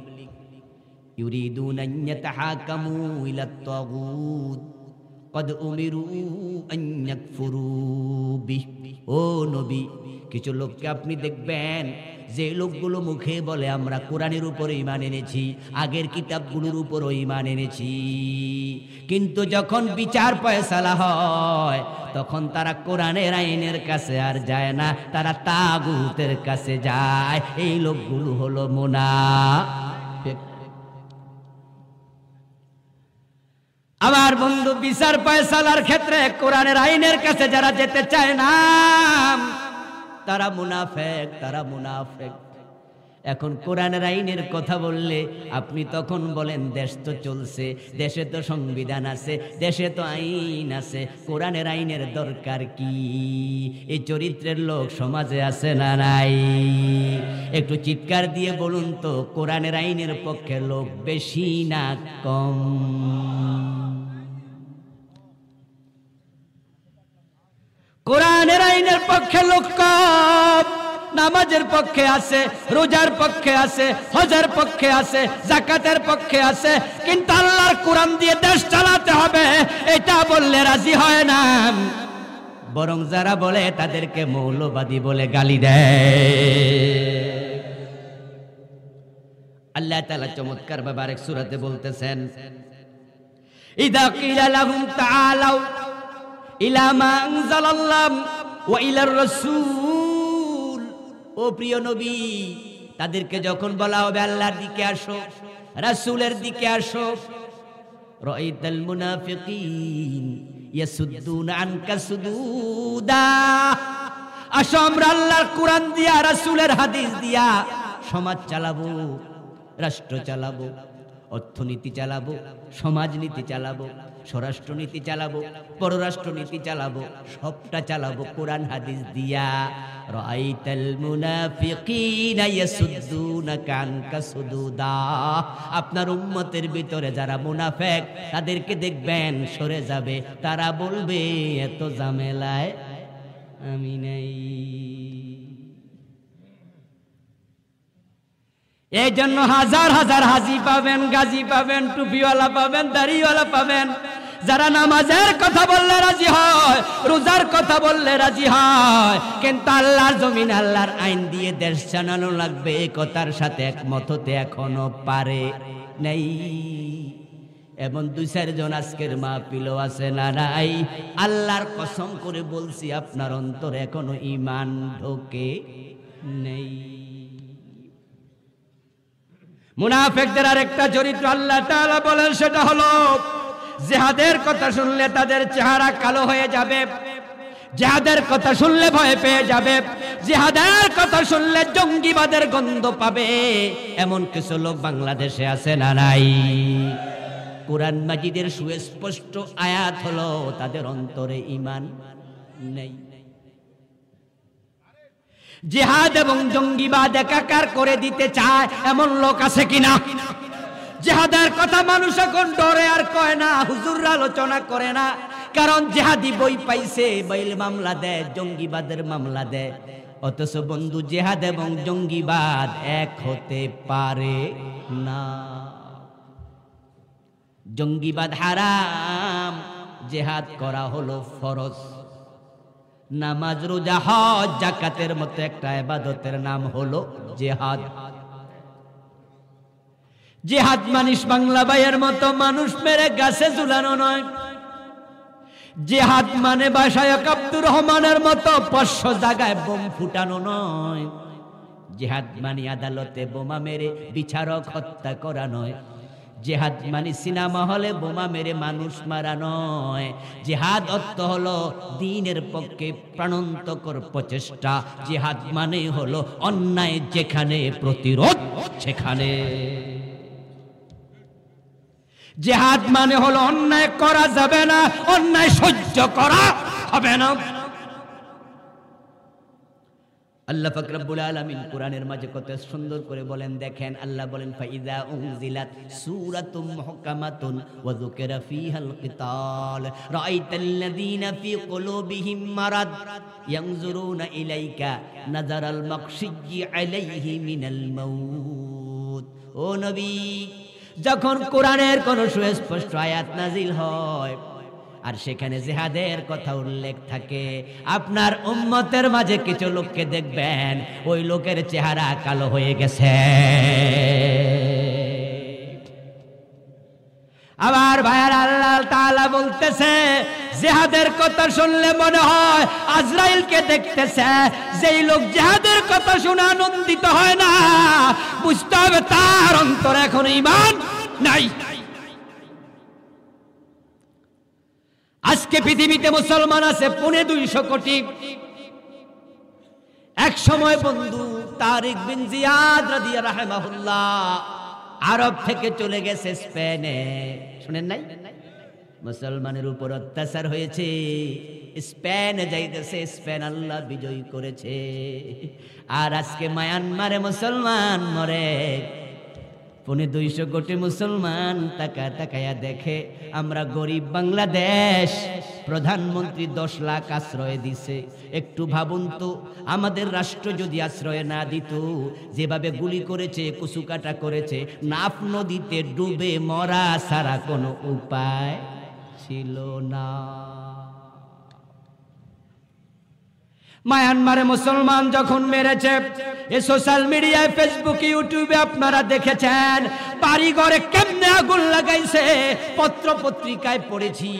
ইউরিদুনা আন ইয়াতাহাকামু ইলাত তাগুত কদ উমিরু আন ইয়াকফুরু বিহি। ও নবী, কিছু লোককে আপনি দেখবেন যে লোকগুলো মুখে বলে আমরা কোরআনের উপর ঈমান এনেছি, আগের কিতাবগুলোর উপর ঈমান এনেছি, কিন্তু যখন বিচার ফয়সালা হয় তখন তারা কোরআনের আইনের কাছে আর যায় না, তারা তাগুতের কাছে যায়। এই লোকগুলো হলো মুনাফিক। আমার বন্ধু, বিচার ফয়সালার ক্ষেত্রে কোরআনের আইনের কাছে যারা যেতে চায় না তারা মুনাফিক, তারা মুনাফিক। এখন কোরআনের আইনের কথা বললে আপনি তখন বলেন দেশ তো চলছে, দেশে তো সংবিধান আছে, দেশে তো আইন আছে, কোরআনের আইনের দরকার কি? এই চরিত্রের লোক সমাজে আছে না নাই? একটু চিৎকার দিয়ে বলুন তো, কোরআনের আইনের পক্ষে লোক বেশি না কম? কোরআনের আইনের পক্ষে লোক কম, নামাজের পক্ষে আছে, রোজার পক্ষে আছে, হজের পক্ষে আছে, যাকাতের পক্ষে আছে, কিন্তু আল্লাহর কোরআন দিয়ে দেশ চালাতে হবে এটা বললে রাজি হয় না। বরং যারা বলে তাদেরকে মৌলবাদী বলে গালি দেয়। আল্লাহ তাআলা চমৎকার ভাবে আরেক সূরাতে বলতেছেন, ইযা কিলা লাহুম তাআলাউ ইলা মা আনজালাল্লাহ ওয়া ইলার রাসূল। ও প্রিয় নবী, তাদেরকে যখন বলা হবে আল্লাহর দিকে আসো, রাসূলের দিকে আসো, রাআইতাল মুনাফিকিন ইয়াসুদ্দুনা আনকা সুদুদা। আসো আমরা আল্লাহর কোরআন দিয়া, রাসূলের হাদিস দিয়া সমাজ চালাবো, রাষ্ট্র চালাবো, অর্থনীতি চালাবো, সমাজনীতি চালাবো, স্বরাষ্ট্রনীতি চালাবো, পররাষ্ট্রনীতি চালাবো, সবটা চালাবো কোরআন হাদিস দিয়া। রাআইতাল মুনাফিকিনা ইয়াসুদ্দুনাকা আনকা সুদুদা। আপনার উম্মতের ভিতরে যারা মুনাফিক তাদেরকে দেখবেন সরে যাবে, তারা বলবে এত ঝামেলায় আমি নাই। এই জন্য হাজার হাজার হাজি পাবেন, গাজী পাবেন, টুপিওয়ালা পাবেন, দাড়িওয়ালা পাবেন, যারা নামাজের কথা বললে রাজি হয়, রোজার কথা বললে রাজি হয়, কিন্তু আল্লাহর জমিন আল্লাহর আইন দিয়ে দেশ চালানো লাগবে এই কথার সাথে একমত হতে এখনো পারে নাই। এমন 2-4 জন আজকের মাহফিলও আছে না নাই? আল্লাহর কসম করে বলছি আপনার অন্তরে এখনো ঈমান ঢোকে নেই। মুনাফিকদের আরেকটা চরিত্র আল্লাহ তাআলা বলেন, সেটা হলো জিহাদের কথা শুনলে তাদের চেহারা কালো হয়ে যাবে, জিহাদের কথা শুনলে ভয় পেয়ে যাবে, জিহাদের কথা শুনলে জঙ্গিবাদের গন্ধ পাবে। এমন কিছু লোক বাংলাদেশে আছে না নাই? কোরআন মাজিদের সুস্পষ্ট আয়াত হলো তাদের অন্তরে ঈমান নেই। জিহাদ এবং জঙ্গিবাদ একাকার করে দিতে চায় এমন লোক আছে কিনা? জিহাদের কথা মানুষ এখন ডরে আর কয় না, হুজুররা আলোচনা করে না, কারণ জিহাদি বই পাইছে, বাইল মামলা দেয়, জঙ্গিবাদের মামলা দেয়। অথচ বন্ধু, জিহাদ এবং জঙ্গিবাদ এক হতে পারে না। জঙ্গিবাদ হারাম, জিহাদ করা হলো ফরজ। নামাজ, রোজা, হজ, যাকাতের মতো একটা ইবাদতের নাম হলো জিহাদ। জিহাদ মানিস বাংলা ভাইয়ের মতো মানুষ মেরে গাছে ঝুলানো নয়। জিহাদ মানে বাসায় আব্দুর রহমানের মতো 500 জায়গায় বোম ফুটানো নয়। জিহাদ মানে আদালতে বোমা মেরে বিচারক হত্যা করা নয়। জিহাদ মানে সিনেমা হলে বোমা মেরে মানুষ মারা নয়। জিহাদ অর্থ হলো দ্বীনের পক্ষে প্রাণান্তকর প্রচেষ্টা। জিহাদ মানে হলো অন্যায় যেখানে, প্রতিরোধ সেখানে। জিহাদ মানে হলো অন্যায় করা যাবে না, অন্যায় সহ্য করা হবে না। আল্লাহ পাক রব্বুল আলামিন কোরআনের মাঝে কত সুন্দর করে বলেন, দেখেন আল্লাহ বলেন ফাইযা উনজিলাত সূরাতুম মুহকামাতুন ওয়া যুকিরা ফীহাল কিতাল রাআইতাল্লাযীনা ফী কুলুবিহিম মারাদ ইয়ানজুরুনা ইলাইকা নাযারাল মাকশিয়্যি আলাইহি মিনাল মাউত। ও নবী, যখন কোরআনের কোন সুস্পষ্ট আয়াত নাজিল হয় আর সেখানে জিহাদের কথা উল্লেখ থাকে, আপনার উম্মতের মাঝে কিছু লোককে দেখবেন ওই লোকের চেহারা কালো হয়ে গেছে। আবার ভাইয়ার আল্লাহ তাআলা বলতেছে, জিহাদের কথা শুনলে মনে হয় আজরাইলকে দেখতেছে। যেই লোক জিহাদের কথা শুনে আনন্দিত হয় না, বুঝতে হবে তার অন্তরে এখন ঈমান নাই। আজকে পৃথিবীতে মুসলমান আছে 250 কোটি। এক সময় বন্ধু তারিক বিন জিয়াদ রাদিয়াল্লাহু রাহিমাহুল্লাহ আরব থেকে চলে গেছে স্পেনে। শুনেন নাই? মুসলমানের উপর অত্যাচার হয়েছে, স্পেনে যাইতেছে, স্পেন আল্লাহ বিজয় করেছে। আর আজকে মায়ানমারে মুসলমান মরে। 250 কোটি মুসলমান তাকায়া দেখে আমরা গরিব বাংলাদেশ, প্রধানমন্ত্রী 10 লাখ আশ্রয় দিছে। একটু ভাবুন তো, আমাদের রাষ্ট্র যদি আশ্রয় না দিত, যেভাবে গুলি করেছে, কুচুকাটা করেছে, নাফ নদীতে ডুবে মরা ছাড়া কোনো উপায় ছিল না। মায়ানমারে মুসলমান যখন মেরেছে, এই সোশ্যাল মিডিয়ায়, ফেসবুক, ইউটিউবে আপনারা দেখেছেন বাড়ি ঘরে কেমনে আগুন লাগাইছে। পত্র পত্রিকায় পড়েছি,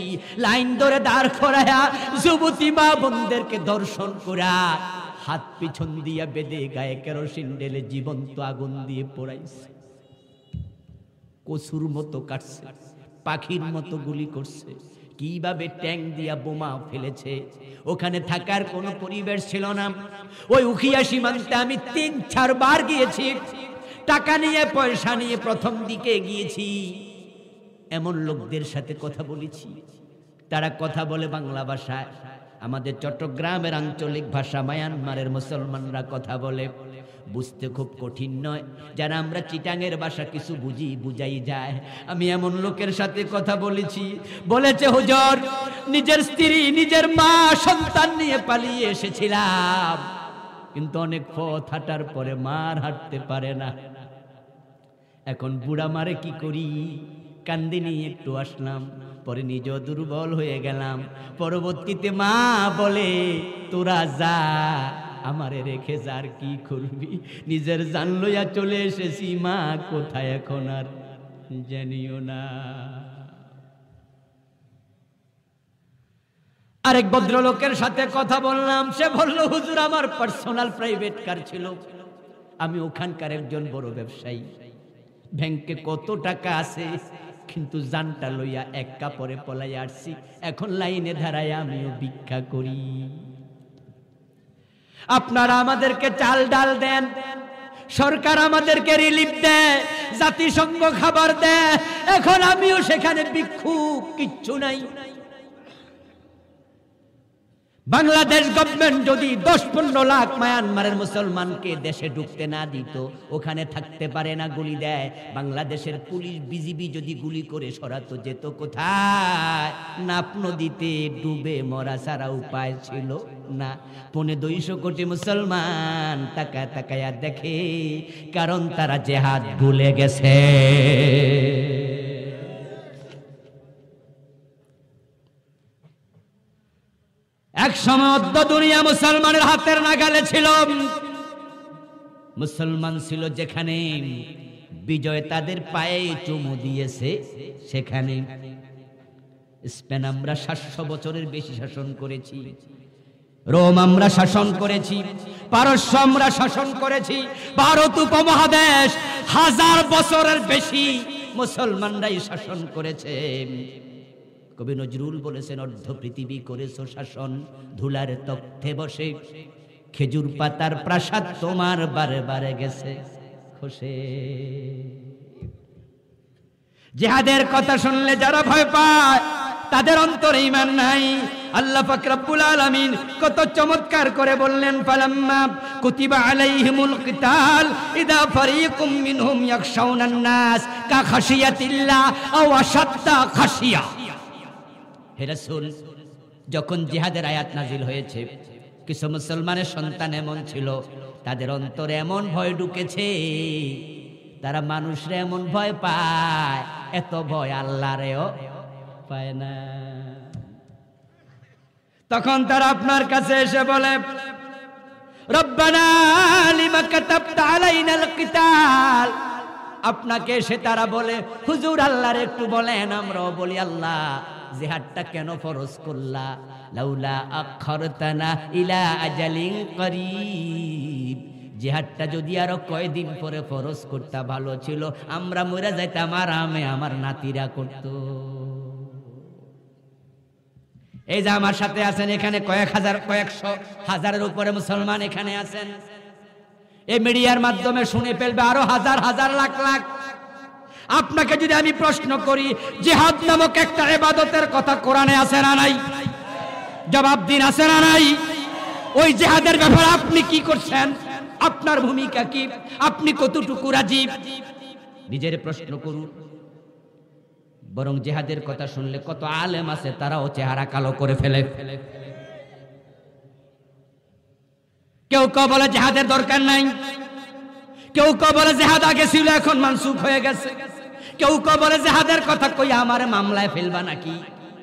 লাইন ধরে দাঁড় করায়া যুবতী মা বোনদেরকে দর্শন করা হাত পিছন দিয়া বেঁধে গায়ে কেরোসিন ঢেলে জীবন্ত আগুন দিয়ে পোড়াইছে। কসুর মতো কাটছে, পাখির মতো গুলি করছে, কিভাবে ট্যাঙ্ক দিয়া বোমা ফেলেছে। ওখানে থাকার কোনো পরিবেশ ছিল না। ওই উখিয়া সীমান্তে আমি 3-4 বার গিয়েছি, টাকা নিয়ে পয়সা নিয়ে প্রথম দিকে গিয়েছি। এমন লোকদের সাথে কথা বলেছি, তারা কথা বলে বাংলা ভাষায়, আমাদের চট্টগ্রামের আঞ্চলিক ভাষা মায়ানমারের মুসলমানরা কথা বলে, বুঝতে খুব কঠিন নয়। যারা আমরা চিটাঙের ভাষা কিছু বুঝি, বুঝাই যায়। আমি এমন লোকের সাথে কথা বলেছি, বলেছে হুজুর নিজের স্ত্রী, নিজের মা, সন্তান নিয়ে পালিয়ে এসেছিলাম, কিন্তু অনেক পথ হাঁটার পরে মার হাঁটতে পারে না। এখন বুড়া মারে কি করি, কান্দিনি, একটু আসলাম, পরে নিজেও দুর্বল হয়ে গেলাম। পরবর্তীতে মা বলে তোরা যা, আমারে রেখে যার কি করবি, নিজের জান লইয়া চলে এসেছি, মা কোথায় এখন আর জানিও না। আরেক ভদ্রলোকের সাথে কথা বললাম, সে বলল হুজুর আমার পার্সোনাল প্রাইভেট কার ছিল, আমি ওখানকার একজন বড় ব্যবসায়ী, ব্যাংকে কত টাকা আছে, কিন্তু জানটা লইয়া এক কাপড়ে পলাই আসছি, এখন লাইনে দাঁড়ায় আমিও ভিক্ষা করি। আপনারা আমাদেরকে চাল ডাল দেন, সরকার আমাদেরকে রিলিফ দেয়, জাতিসংঘ খাবার দেয়, এখন আমিও সেখানে ভিক্ষুক, কিচ্ছু নাই। বাংলাদেশ গভর্নমেন্ট যদি 10-15 লাখ মায়ানমারের মুসলমানকে দেশে ঢুকতে না দিত, ওখানে থাকতে পারে না, গুলি দেয়। বাংলাদেশের পুলিশ, বিজিবি যদি গুলি করে সরাতো, যেত কোথায়? নাফ নদীতে ডুবে মরা ছাড়া উপায় ছিল না। 250 কোটি মুসলমান তাকায়া দেখে, কারণ তারা জিহাদ ভুলে গেছে। এক সময় অর্ধ দুনিয়া মুসলমানের হাতের নাগালে ছিল। মুসলমান ছিল যেখানে, বিজয় তাদের পায়ে চুমু দিয়েছে সেখানে। স্পেন আমরা 700 বছরের বেশি শাসন করেছি, রোম আমরা শাসন করেছি, পারস্য আমরা শাসন করেছি, ভারত উপমহাদেশ 1000 বছরের বেশি মুসলমানরাই শাসন করেছে। কবি নজরুল বলেছেন, অর্ধ পৃথিবী করেছো শাসন, ধুলার তখ্তে বসে, খেজুর পাতার প্রাসাদ তোমার বারে বারে গেছে খসে। জিহাদের কথা শুনলে যারা ভয় পায়, তাদের অন্তরে ঈমান নাই। আল্লাহ পাক রব্বুল আলামিন কত চমৎকার করে বললেন, ফালাম্মা কুতিবা আলাইহিমুল কিতাল ইদা ফারিকুম মিনহুম ইয়াখশাউনান নাস কা খাশিয়াতিল্লাহ আও আশাদ্দা খাশিয়া। হে রাসূল, যখন জিহাদের আয়াত নাজিল হয়েছে, কিছু মুসলমানের সন্তান এমন ছিল, তাদের অন্তরে এমন ভয় ঢুকেছে, তারা মানুষরে এমন ভয় পায়, এত ভয় আল্লাহরেও পায় না। তখন তারা আপনার কাছে এসে বলে, রব্বানা লিমা কাতাবতা আলাইনাল কিতাল। আপনাকে এসে তারা বলে, হুজুর আল্লাহর একটু বলেন। আমরাও বলি, আল্লাহ জিহাদটা কেন ফরজ করলা? লাউলা আখরতানা ইলা আজালিন করিব। জিহাদটা যদি আরো কয়দিন পরে ফরজ করতে ভালো ছিল, আমরা মরে যাইতাম আরামে, আমার নাতিরা করত। এই যে আমার সাথে আছেন এখানে কয়েকশো হাজারের উপরে মুসলমান এখানে আছেন, এই মিডিয়ার মাধ্যমে শুনে ফেলবে আরো হাজার হাজার লাখ লাখ। আপনাকে যদি আমি প্রশ্ন করি, জিহাদ নামক একটা ইবাদতের কথা কোরআনে আছে না নাই? জবাব দিন, আছে না নাই? ওই জিহাদের ব্যাপারে আপনি কি করছেন? আপনার ভূমিকা কি? আপনি কতটুকু রাজি? নিজের প্রশ্ন করুন। বরং জিহাদের কথা শুনলে কত আলেম আছে, তারাও চেহারা কালো করে ফেলে। কেউ কেউ বলে জিহাদের দরকার নাই, কেউ কেউ বলে জিহাদ আগে ছিল এখন মানসুখ হয়ে গেছে, কেউ কেউ বলে জিহাদের কথা কই আমারে মামলায় ফেলবা নাকি?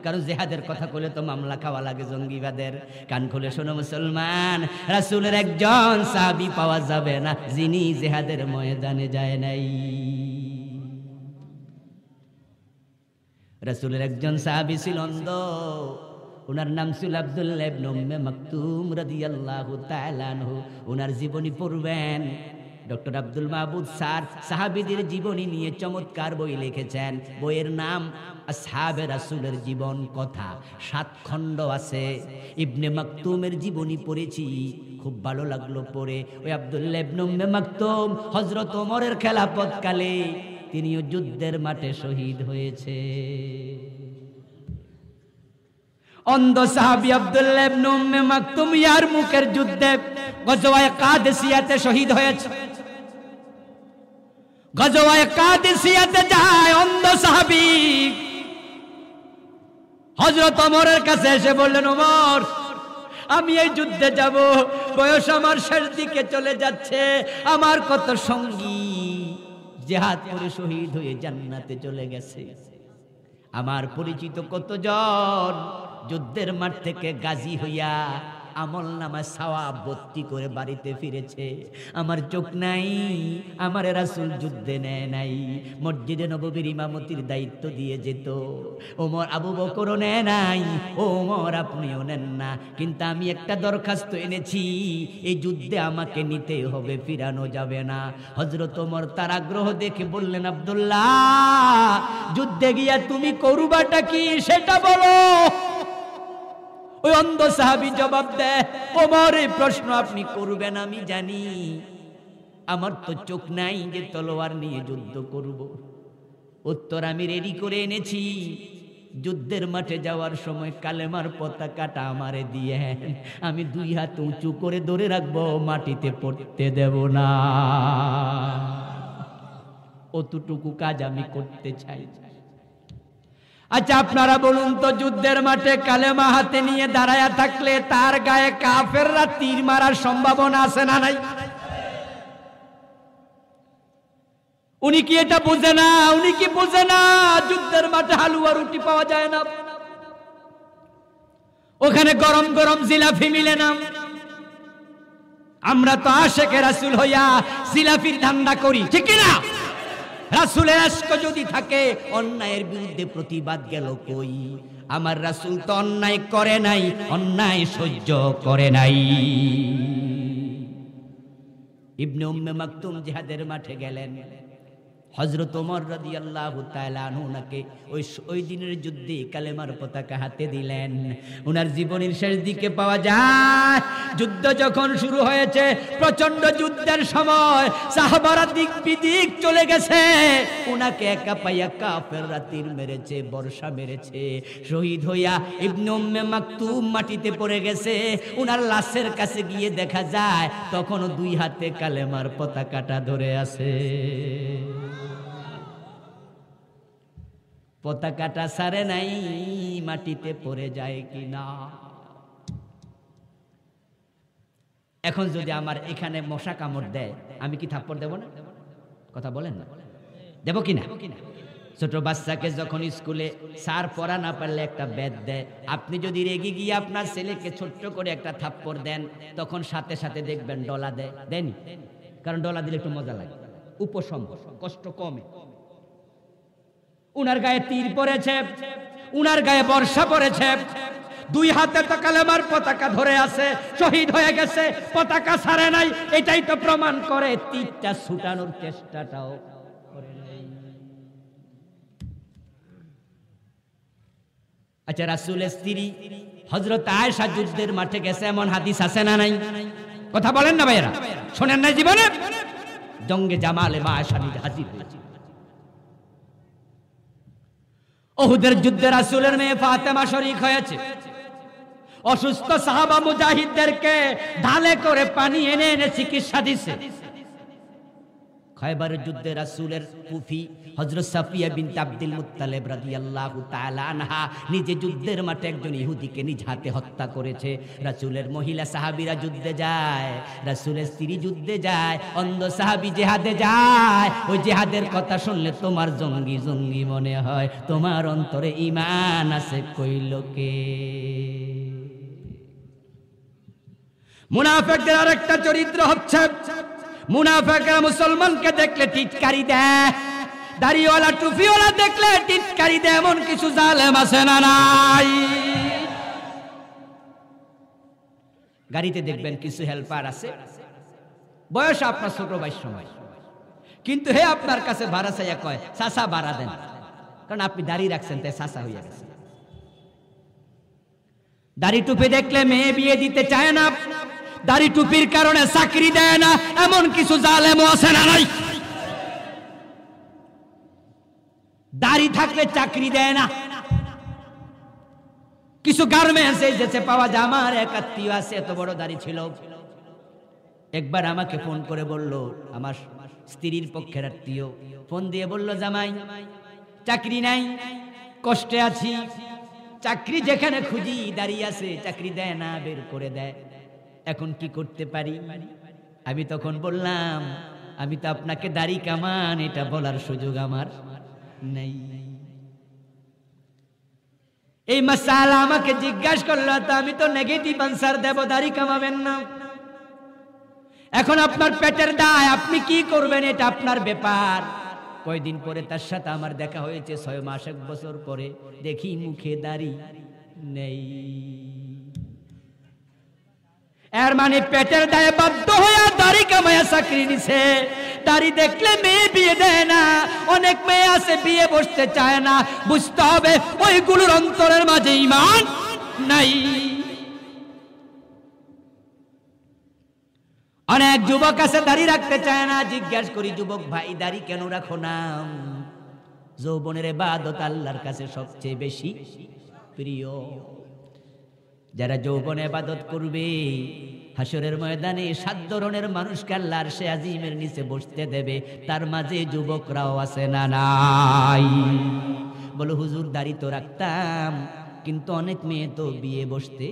কারণ জিহাদের কথা কইলে তো মামলা খাওয়া লাগে জঙ্গিবাদের। কান খুলে শোনো মুসলমান, রাসূলের একজন সাহাবী পাওয়া যাবে না যিনি জিহাদের ময়দানে যায় নাই। রাসূলের একজন সাহাবী ছিল অন্ধ, ওনার নাম ছিল আব্দুল্লাহ ইবনে উম্মে মাকতুম রাদিয়াল্লাহু তাআলা আনহু। ওনার জীবনী পড়বেন। ডক্টর আব্দুল মাহবুব স্যার সাহাবীদের জীবনী নিয়ে চমৎকার বই লিখেছেন। বইয়ের নাম আসহাবে রাসূলের জীবন কথা, 7 খণ্ড আছে। ইবনে মাকতুমের জীবনী পড়েছি, খুব ভালো লাগলো পড়ে। ওই আব্দুল্লাহ ইবনে উম্মে মাকতুম হযরত ওমরের খেলাফতকালে তিনিও যুদ্ধের মাঠে শহীদ হয়েছে। অন্ধ সাহাবী আব্দুল্লাহ ইবনে উম্মে মাকতুম ইয়ারমুকের যুদ্ধে গজওয়ায়ে কাদেসিয়াতে শহীদ হয়েছে। গজওয়ায়ে কাদেসিয়াতে যায় অন্ধ সাহাবী, হযরত ওমরের কাছে এসে বললেন, ওমর আমি এই যুদ্ধে যাব, বয়স আমার শেষ দিকে চলে যাচ্ছে, আমার কত সঙ্গী জিহাদ করে শহীদ হয়ে জান্নাতে চলে গেছে, আমার পরিচিত কতজন যুদ্ধের মাঠ থেকে গাজী হইয়া আমল নামায় সওয়াব ভর্তি করে বাড়িতে ফিরেছে, আমার চোখ নাই, আমার রাসূল যুদ্ধে নেয় নাই। মসজিদে নববীর ইমামতির দায়িত্ব দিয়ে যেত, ওমর আবু বকরও নেয় নাই, ওমর আপনিও নেন না, কিন্তু আমি একটা দরখাস্ত এনেছি, এই যুদ্ধে আমাকে নিতে হবে, ফিরানো যাবে না। হযরত ওমর তার আগ্রহ দেখে বললেন, আব্দুল্লাহ যুদ্ধে গিয়া তুমি করবাটা কি সেটা বলো। ওই অন্ধ সাহাবী জবাব দেয়, ওমর এই প্রশ্ন আপনি করবেন আমি জানি, আমার তো চোখ নাই যে তলোয়ার নিয়ে যুদ্ধ করব। উত্তর আমি রেডি করে এনেছি, যুদ্ধের মাঠে যাওয়ার সময় কালেমার পতাকাটা আমারে দিয়ে আমি 2 হাত উঁচু করে ধরে রাখবো, মাটিতে পড়তে দেব না। অতটুকু কাজ আমি করতে চাই। আচ্ছা আপনারা বলুন তো, যুদ্ধের মাঠে কালেমা হাতে নিয়ে দাঁড়ায়া থাকলে তার গায়ে কাফেররা তীর মারার সম্ভাবনা আছে না নাই? উনি কি এটা বুঝে না? উনি কি বুঝে না যুদ্ধের মাঠে হালুয়া রুটি পাওয়া যায় না, ওখানে গরম গরম জিলাপি মিলে না? আমরা তো আশেকে রাসূল হইয়া জিলাপির ধান্দা করি, ঠিক না? রাসূলের ইশক যদি থাকে, অন্যায়ের বিরুদ্ধে প্রতিবাদ গেল কই? আমার রাসূল তো অন্যায় করে নাই, অন্যায় সহ্য করে নাই। ইবনে উম্মে মাকতুম জিহাদের মাঠে গেলেন, হযরত ওমর রাদিয়াল্লাহু তাআলা আনহু ওনাকে ওই দিনের যুদ্ধে কালেমার পতাকা হাতে দিলেন। ওনার জীবনের শেষ দিকে পাওয়া যায় যুদ্ধ যখন শুরু হয়েছে, প্রচন্ড যুদ্ধের সময় সাহাবারা দিক বিদিক চলে গেছে, ওনাকে একা পাইয়া কাফেররা তীর মেরেছে, বর্ষা মেরেছে। শহীদ হইয়া ইবনে উম্মে মাকতুম মাটিতে পড়ে গেছে। ওনার লাশের কাছে গিয়ে দেখা যায় তখনও দুই হাতে কালেমার পতাকাটা ধরে আছে। পতাকাটা সারে নাই, মাটিতে পড়ে যায় কিনা। এখন যদি আমার এখানে মশা কামড় দেয়, আমি কি থাপ্পড় দেব না? কথা বলেন না, দেব কিনা? ছোট বাচ্চাকে যখন স্কুলে স্যার পড়া না পারলে একটা বেত দেয়, আপনি যদি রেগে গিয়ে আপনার ছেলেকে ছোট্ট করে একটা থাপ্পড় দেন, তখন সাথে সাথে দেখবেন ডলা দেয়, দেয়নি? কারণ ডলা দিলে একটু মজা লাগে, উপশম, কষ্ট কমে। উনার গায়ে তীর পড়েছে, উনার গায়ে বর্ষা পড়েছে, দুই হাতে তো কালেমার পতাকা ধরে আছে, শহীদ হয়ে গেছে, পতাকা ছাড়ে নাই। এটাই তো প্রমাণ করে তীরটা ছুটানোর চেষ্টাটাও করে নাই। আচ্ছা, রাসূলের স্ত্রী হযরত আয়েশা যুদ্ধের মাঠে গেছে, এমন হাদিস আছে না নাই? কথা বলেন না ভাইয়েরা, শোনেন না জীবনে? জঙ্গে জামালে মা আয়েশা নিজে হাজির হয়েছে। উহুদের যুদ্ধে রাসূলের মেয়ে ফাতেমা শরীক হয়েছে। অসুস্থ সাহাবা মুজাহিদদেরকে ঢালে করে পানি এনে এনে চিকিৎসা দিছে। খয়বারের যুদ্ধে রাসূলের ফুফি হযরত সাফিয়া বিনতে আব্দুল মুত্তালিব রাদিয়াল্লাহু তাআলা আনহা নিজে যুদ্ধের মাঠে একজন ইহুদিকে নিজ হাতে হত্যা করেছে। রাসূলের মহিলা সাহাবীরা যুদ্ধে যায়, রাসূলের স্ত্রী যুদ্ধে যায়, অন্ধ সাহাবী জিহাদে যায়। ওই জিহাদের কথা শুনলে তোমার জঙ্গি জঙ্গি মনে হয়, তোমার অন্তরে ঈমান আছে কইল কে? মুনাফিকদের আরেকটা চরিত্র হচ্ছে, মুনাফিকরা মুসলমানকে দেখলে টিটকারি দেয়, দাড়িওয়ালা টুপিওয়ালা দেখলে টিটকারি দেয়। এমন কিছু জালেম আছে না নাই? গাড়িতে দেখবেন কিছু হেল্পার আছে, বয়স আপনার ছোট ভাইয়ের সময়, কিন্তু হে আপনার কাছে ভাড়া চাইয়া কয় চাচা ভাড়া দেন, কারণ আপনি দাড়ি রাখছেন তাই চাচা হইয়া গেছে। দাড়ি টুপি দেখলে মেয়ে বিয়ে দিতে চায় না, দাড়ি টুপির কারণে চাকরি দেয় না, এমন কিছু জালেম আছে না নাই? দাড়ি থাকলে চাকরি দেয় না। কিছু গার্মেন্টসে যেতে পাওয়া যায়, আমার এক আত্মীয় আছে, এত বড় দাড়ি ছিল। একবার আমাকে ফোন করে বলল, আমার স্ত্রীর পক্ষের আত্মীয় ফোন দিয়ে বলল, জামাই চাকরি নাই, কষ্টে আছি, চাকরি যেখানে খুঁজি দাঁড়িয়ে আছে, চাকরি দেয় না, বের করে দেয়, এখন কি করতে পারি? আমি তখন বললাম, আমি তো আপনাকে দাড়ি কামান এটা বলার সুযোগ আমার নেই। এই মাসালা আমাকে জিজ্ঞাসা করলো, তো আমি তো নেগেটিভ আনসার দেব, দাড়ি কামাবেন না। এখন আপনার পেটের দায়, আপনি কি করবেন এটা আপনার ব্যাপার। কয়দিন পরে তার সাথে আমার দেখা হয়েছে, 6 মাস 1 বছর পরে, দেখি মুখে দাড়ি নেই। এর মানে পেটের দায়ে বাধ্য হয়ে দাড়ি কামায়া চাকরি নিছে। দাড়ি দেখলে মেয়ে বিয়ে দেয় না, অনেক মেয়ে আছে বিয়ে বসতে চায় না। বুঝতে হবে ওইগুলোর অন্তরের মাঝে ঈমান নাই। অনেক যুবক আছে দাড়ি রাখতে চায় না। জিজ্ঞাসা করি, যুবক ভাই দাড়ি কেন রাখো না? যৌবনের ইবাদত আল্লাহর কাছে সবচেয়ে বেশি প্রিয়। যারা যৌবনে ইবাদত করবে, হাসরের ময়দানে 7 ধরনের মানুষকে আল্লাহর আরশে আজিমের নিচে বসতে দেবে, তার মাঝে যুবকরাও আছে না নাই? বলো হুজুর দাড়ি তো রাখতাম, কিন্তু অনেক মেয়ে তো বিয়ে বসতে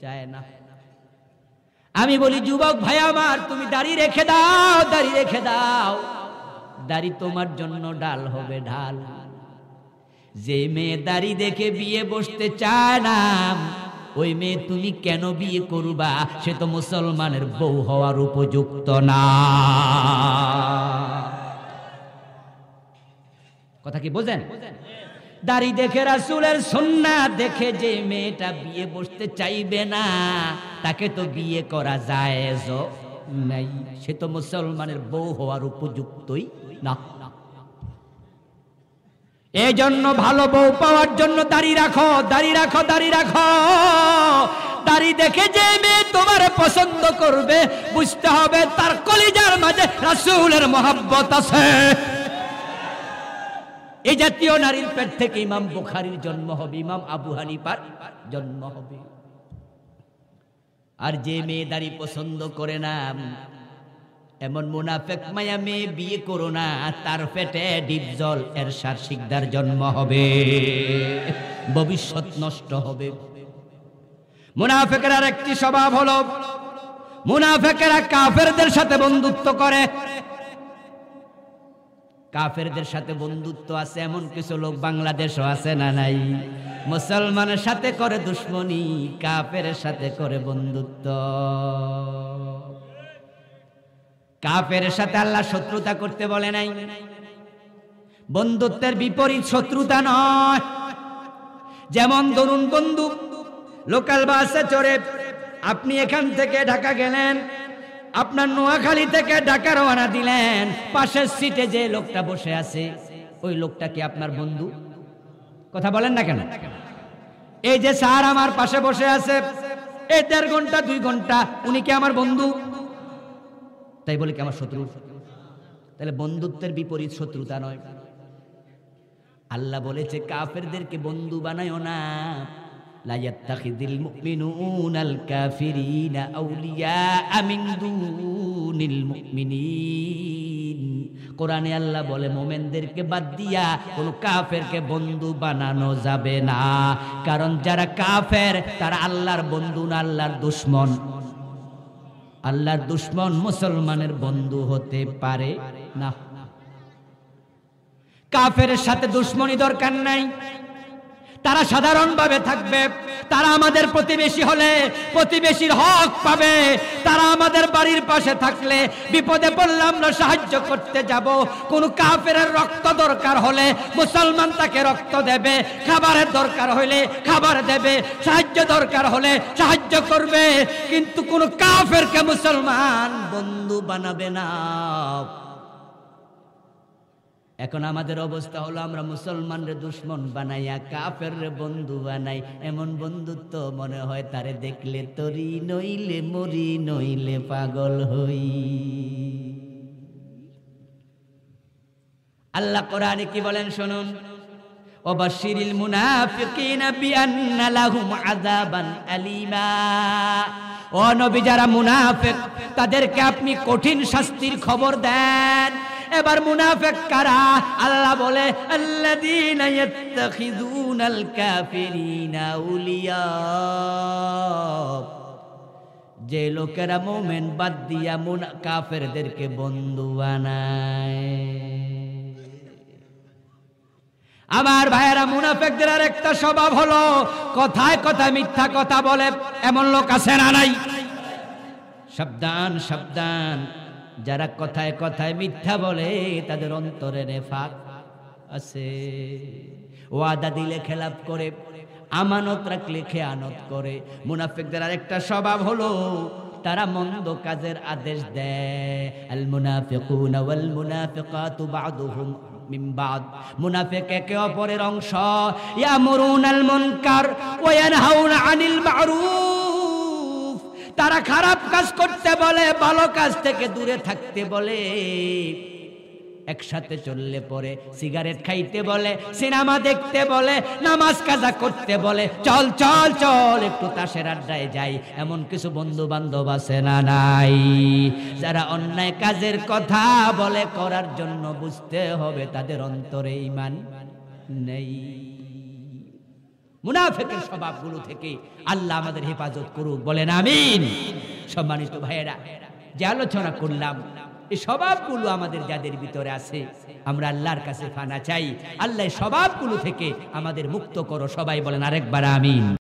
চায় না। আমি বলি, যুবক ভাই আমার, তুমি দাড়ি রেখে দাও, দাড়ি রেখে দাও, দাড়ি তোমার জন্য ঢাল হবে, ঢাল। যে মেয়ে দাড়ি দেখে বিয়ে বসতে চায় না, ওই মেয়ে তুমি কেন বিয়ে করবা? সে তো মুসলমানের বউ হওয়ার উপযুক্ত না। কথা কি বোঝেন? দাড়ি দেখে, রাসূলের সুন্নাত দেখে যে মেয়েটা বিয়ে বসতে চাইবে না, তাকে তো বিয়ে করা জায়েজ নাই, সে তো মুসলমানের বউ হওয়ার উপযুক্তই না। এই জন্য ভালো বউ পাওয়ার জন্য দাড়ি রাখো, দাড়ি রাখো, দাড়ি রাখো। দাড়ি দেখে যে মেয়ে তোমার পছন্দ করবে, বুঝতে হবে তার কলিজার মাঝে রাসূলের মহব্বত আছে। এই জাতীয় নারীর পেট থেকে ইমাম বুখারীর জন্ম হবে, ইমাম আবু হানিফার জন্ম হবে। আর যে মেয়ে দাড়ি পছন্দ করে না, এমন মুনাফিক মায়া মেয়ে বিয়ে করো না, তার পেটে ডিপজল এরশাদ শিকদার জন্ম হবে, ভবিষ্যৎ নষ্ট হবে। মুনাফিকের আরেকটি স্বভাব হলো, মুনাফিকেরা কাফেরদের সাথে বন্ধুত্ব করে। কাফেরদের সাথে বন্ধুত্ব আছে এমন কিছু লোক বাংলাদেশও আছে না নাই? মুসলমানের সাথে করে দুশ্মনী, কাফেরের সাথে করে বন্ধুত্ব। কাফেরের সাথে আল্লাহ শত্রুতা করতে বলে নাই, বন্ধুত্বের বিপরীত শত্রুতা নয়। যেমন ধরুন বন্ধু লোকাল বাসে চড়ে আপনি এখান থেকে ঢাকা গেলেন, আপনার নোয়াখালী থেকে ঢাকা রওনা দিলেন, পাশের সিটে যে লোকটা বসে আছে ওই লোকটা কি আপনার বন্ধু? কথা বলেন না কেন? এই যে স্যার আমার পাশে বসে আছে, এই 1.5 ঘন্টা 2 ঘন্টা, উনি কি আমার বন্ধু? তাই বলে কি আমার শত্রু? তাহলে বন্ধুত্বের বিপরীত শত্রুতা নয়। আল্লাহ বলেছে কাফেরদেরকে বন্ধু বানায়ও না। লা ইয়াত্তাখিযুল মুমিনুনাল কাফিরিনা আউলিয়া মিন দুনিল মুমিনিন। কোরআনে আল্লাহ বলে মুমিনদেরকে বাদ দিয়া কোন কাফেরকে বন্ধু বানানো যাবে না, কারণ যারা কাফের তারা আল্লাহর বন্ধু না, আল্লাহর দুশমন। আল্লাহর দুশমন মুসলমানের বন্ধু হতে পারে না। কাফেরের সাথে দুশমনি দরকার নাই, তারা সাধারণভাবে থাকবে। তারা আমাদের প্রতিবেশী হলে প্রতিবেশীর হক পাবে। তারা আমাদের বাড়ির পাশে থাকলে বিপদে পড়লে আমরা সাহায্য করতে যাব। কোন কাফেরের রক্ত দরকার হলে মুসলমান তাকে রক্ত দেবে, খাবারের দরকার হলে খাবার দেবে, সাহায্য দরকার হলে সাহায্য করবে। কিন্তু কোন কাফেরকে মুসলমান বন্ধু বানাবে না। এখন আমাদের অবস্থা হলো আমরা মুসলমানরে দুশমন বানাইয়া কাফেররে বন্ধু বানাই। এমন বন্ধুত্ব মনে হয় তারে দেখলে তরি, নইলে মরি, নইলে পাগল হই। আল্লাহ কোরআনে কি বলেন শুনুন, ওয়াবাশশিরিল মুনাফিকিনা বিআন্না লাহুম আযাবান আলীমা। ও নবী, যারা মুনাফিক তাদেরকে আপনি কঠিন শাস্তির খবর দেন। এবার মুনাফিক কারা? আল্লাহ বলে আল্লাযীনা ইয়াত্তাখিযুনাল কাফিরিনা আউলিয়া। যে লোকেরা মুমিন বাদ দিয়া কাফেরদেরকে বন্ধু বানায়। আমার ভাইয়েরা, মুনাফিকদের আর একটা স্বভাব হলো কথায় কথায় মিথ্যা কথা বলে। এমন লোক আছে না নাই? সাবধান সাবধান, যারা কথায় কথায় মিথ্যা বলে তাদের অন্তরে নেফাক আছে। ওয়াদা দিলে খেলাপ করে, আমানত রাখলে খেয়ানত করে। মুনাফিকদের আরেকটা স্বভাব হলো তারা মন্দ কাজের আদেশ দেয়। আল মুনাফিকুনা ওয়াল মুনাফিকাতু বা'দুহুম মিন বা'দ। মুনাফিক একে অপরের অংশ। ইয়ামুরুনাল মুনকার ওয়া ইয়ানহাউনা আনিল মা'রুফ। তারা খারাপ কাজ করতে বলে, ভালো কাজ থেকে দূরে থাকতে বলে। একসাথে চললে পরে সিগারেট খাইতে বলে, সিনেমা দেখতে বলে, নামাজ কাজা করতে বলে। চল চল চল একটু তাসের আড্ডায় যাই, এমন কিছু বন্ধু বান্ধব আছে না নাই? যারা অন্যায় কাজের কথা বলে করার জন্য, বুঝতে হবে তাদের অন্তরে ঈমান নেই। মুনাফিকের স্বভাবগুলো থেকে আল্লাহ আমাদের হেফাজত করুক, বলেন আমিন। সম্মানিত ভাইয়েরা, যে আলোচনা করলাম, এই স্বভাবগুলো আমাদের যাদের ভিতরে আছে, আমরা আল্লাহর কাছে ফানা চাই। আল্লাহ স্বভাবগুলো থেকে আমাদের মুক্ত করো। সবাই বলেন আরেকবার আমিন।